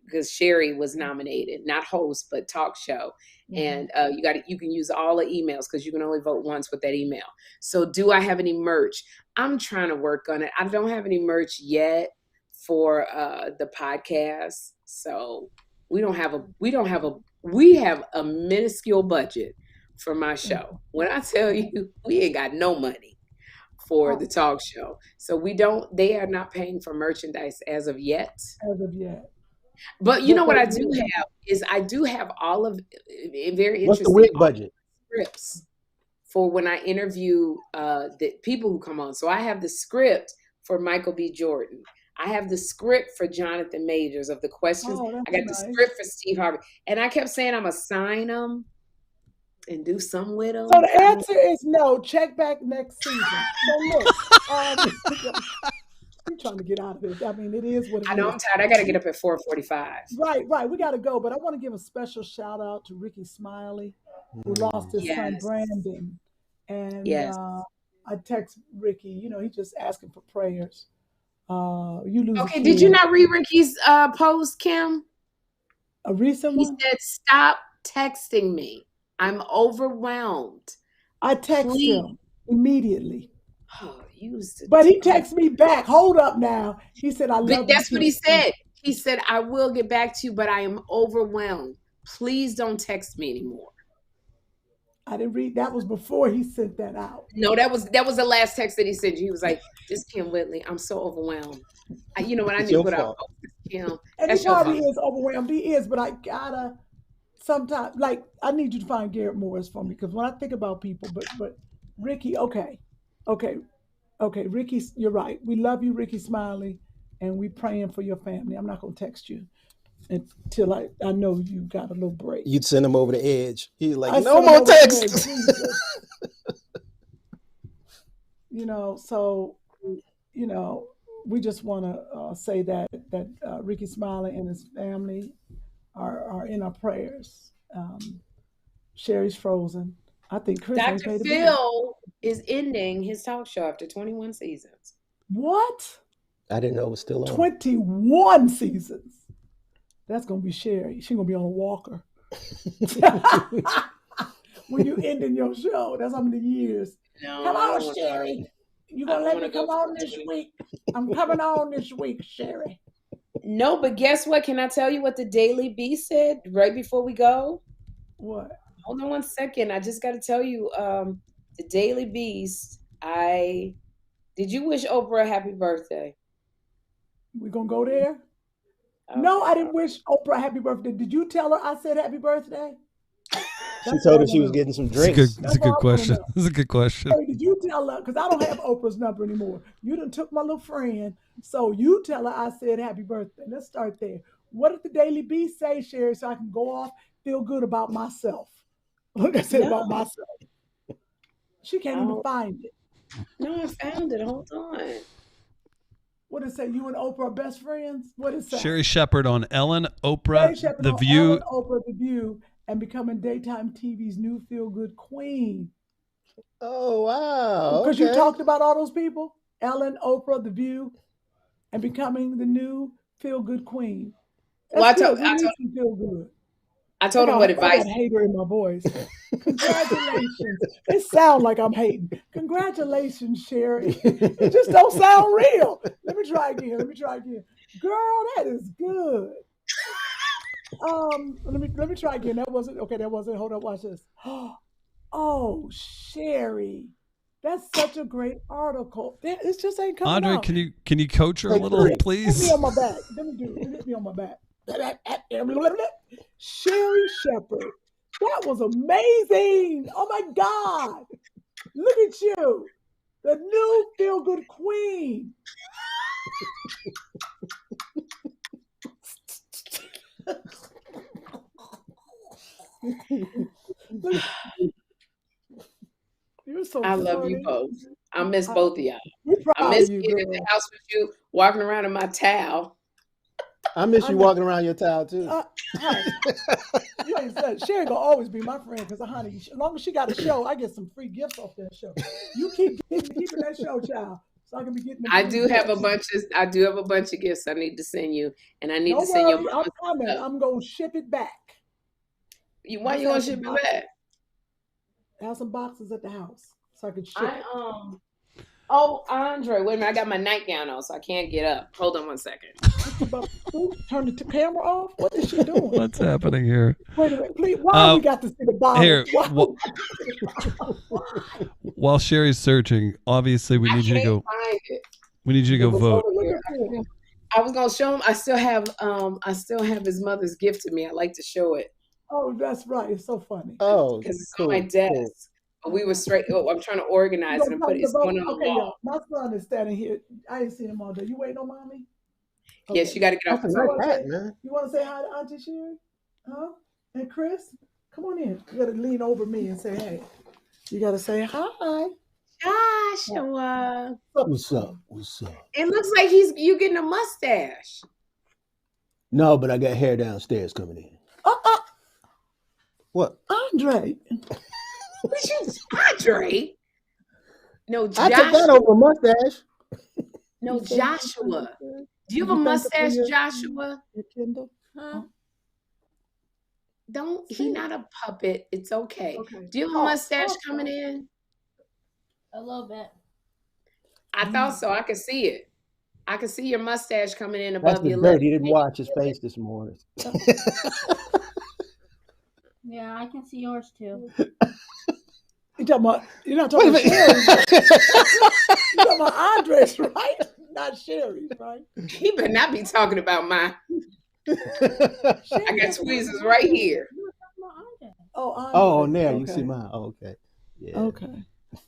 because Sherri was nominated, not host, but talk show. Mm-hmm. And you can use all the emails, because you can only vote once with that email. So do I have any merch? I'm trying to work on it. I don't have any merch yet for the podcast. So we have a minuscule budget for my show. When I tell you, we ain't got no money for the talk show. So they are not paying for merchandise as of yet. But you know what I do have is I do have all of very interesting. What's the wig budget? Scripts for when I interview the people who come on. So I have the script for Michael B. Jordan. I have the script for Jonathan Majors of the questions. I got the script for Steve Harvey. And I kept saying I'm going to sign them and do some with them. So the answer is no. Check back next season. So look, I'm trying to get out of it. I mean, it is what it is. I know I'm tired. I got to get up at 4:45. Right. We got to go. But I want to give a special shout out to Ricky Smiley, who lost his son Brandon. And I text Ricky, he just asking for prayers. You lose. Okay, did you not read Ricky's post, Kym? A recent one? He said, stop texting me. I'm overwhelmed. I text him immediately. Oh, but he texted me back. Hold up now. He said, I love you. That's what he said. He said, I will get back to you, but I am overwhelmed. Please don't text me anymore. I didn't read. That was before he sent that out. No, that was the last text that he sent you. He was like, "This Kym Whitley, I'm so overwhelmed." You know what I knew what I Kym. And he probably is overwhelmed. He is, but I gotta sometimes I need you to find Garrett Morris for me, because when I think about people, but Ricky, okay, Ricky, you're right. We love you, Ricky Smiley, and we praying for your family. I'm not gonna text you until I know you got a little break. You'd send him over the edge. He's like, no more text. So, we just want to say that Ricky Smiley and his family are in our prayers. Sherri's frozen. I think Chris Dr. Phil is ending his talk show after 21 seasons. What? I didn't know it was still on. 21 seasons. That's going to be Sherri. She's going to be on a walker. When you ending your show, that's how many years. No, come on, Sherri. You going to let me come on this week? I'm coming on this week, Sherri. No, but guess what? Can I tell you what the Daily Beast said right before we go? What? Hold on 1 second. I just got to tell you, the Daily Beast, did you wish Oprah a happy birthday? We going to go there? No, I didn't wish Oprah a happy birthday. Did you tell her I said happy birthday? She told her she was getting some drinks. That's a good question. That's a good question. Hey, did you tell her? Because I don't have Oprah's number anymore. You done took my little friend. So you tell her I said happy birthday. Let's start there. What did the Daily Beast say, Sherri, so I can go off, feel good about myself? Look, I said about myself. She can't even find it. No, I found it. Hold on. What is that? You and Oprah are best friends? What is that? Sherri Shepherd on Ellen, Oprah, The View. Ellen, Oprah, The View, and becoming daytime TV's new feel-good queen. Oh, wow. Because you talked about all those people. Ellen, Oprah, The View, and becoming the new feel-good queen. That's good. Feel good. I told him what advice. I got hater in my voice. Congratulations. It sounds like I'm hating. Congratulations, Sherri. It just don't sound real. Let me try again. Girl, that is good. Let me try again. That wasn't okay. Hold up. Watch this. Oh, Sherri. That's such a great article. It just ain't coming Andre, out. can you coach her a little, please? Hit me on my back. Hit me on my back. Sherri Shepherd. That was amazing. Oh my God. Look at you. The new feel-good queen. You're so I love funny. you both. I miss both of y'all. I miss being in the house with you, walking around in my towel. I miss you walking around your towel too. You ain't said Sherri gonna always be my friend because honey, as long as she got a show, I get some free gifts off that show. You keep keeping that show, child, so I can be getting. I do have a bunch of gifts I need to send you, and I need to send your mom. I'm gonna ship it back. Why you gonna ship it back? I have some boxes at the house so I can ship it. Oh, Andre, wait a minute. I got my nightgown on, so I can't get up. Hold on one second. Turn the camera off? What is she doing? What's happening here? Wait a minute, please. Why we got to see the bottom? Here, while Sherri's searching, obviously we need you to go. We need you to go vote. I was gonna show him. I still have his mother's gift to me. I like to show it. Oh, that's right. It's so funny. Oh, because it's on my desk. Cool. We were straight. I'm trying to organize it and put it on the wall. Y'all. My son is standing here. I ain't seen him all day. You waiting on mommy? Okay. Yes, you got to get off the phone. You want to say hi to Auntie Sherri? Huh? And Chris, come on in. You got to lean over me and say hey. You got to say hi. Joshua. What's up? It looks like you getting a mustache. No, but I got hair downstairs coming in. What? Andre. Andre? No, Joshua. I took that over a mustache. No, Joshua. Do you have a mustache, Joshua? Huh? He's not a puppet. It's okay. Do you have a mustache coming in? A little bit. I thought so. I could see it. I could see your mustache coming in above your lip. lip. He didn't watch his face this morning. Yeah, I can see yours too. You're not talking about Sherri. You're talking about Andres, right? Not Sherri, right? He better not be talking about mine. I got tweezers right here. Oh, there you see mine. Oh, okay. Yeah. Okay.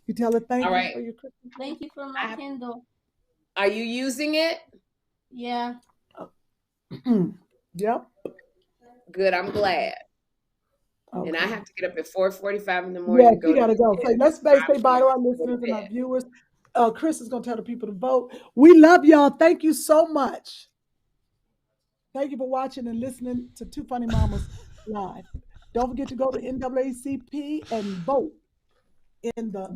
You tell her thank you for your Christmas. Thank you for my Kindle. Are you using it? Yeah. Yep. Good. I'm glad. Okay. And I have to get up at 4:45 in the morning. Yeah, you gotta go. So let's say bye to our listeners and our viewers. Chris is gonna tell the people to vote. We love y'all. Thank you so much. Thank you for watching and listening to Two Funny Mamas live. Don't forget to go to NAACP and vote in the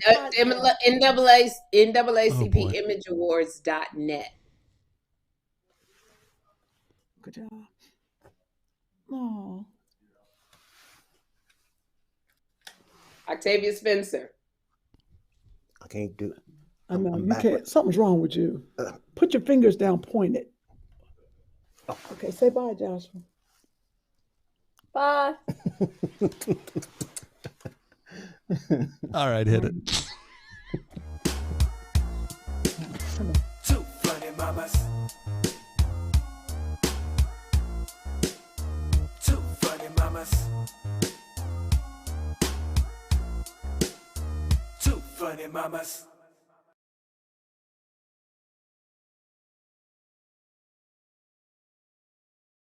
NAACP imageawards.net. Good job. Oh. Octavia Spencer. I can't do it. I know you can't. Something's wrong with you. Put your fingers down, point it. Okay, say bye, Joshua. Bye. All right, hit it. Two funny mamas. Two funny mamas. Two funny mamas.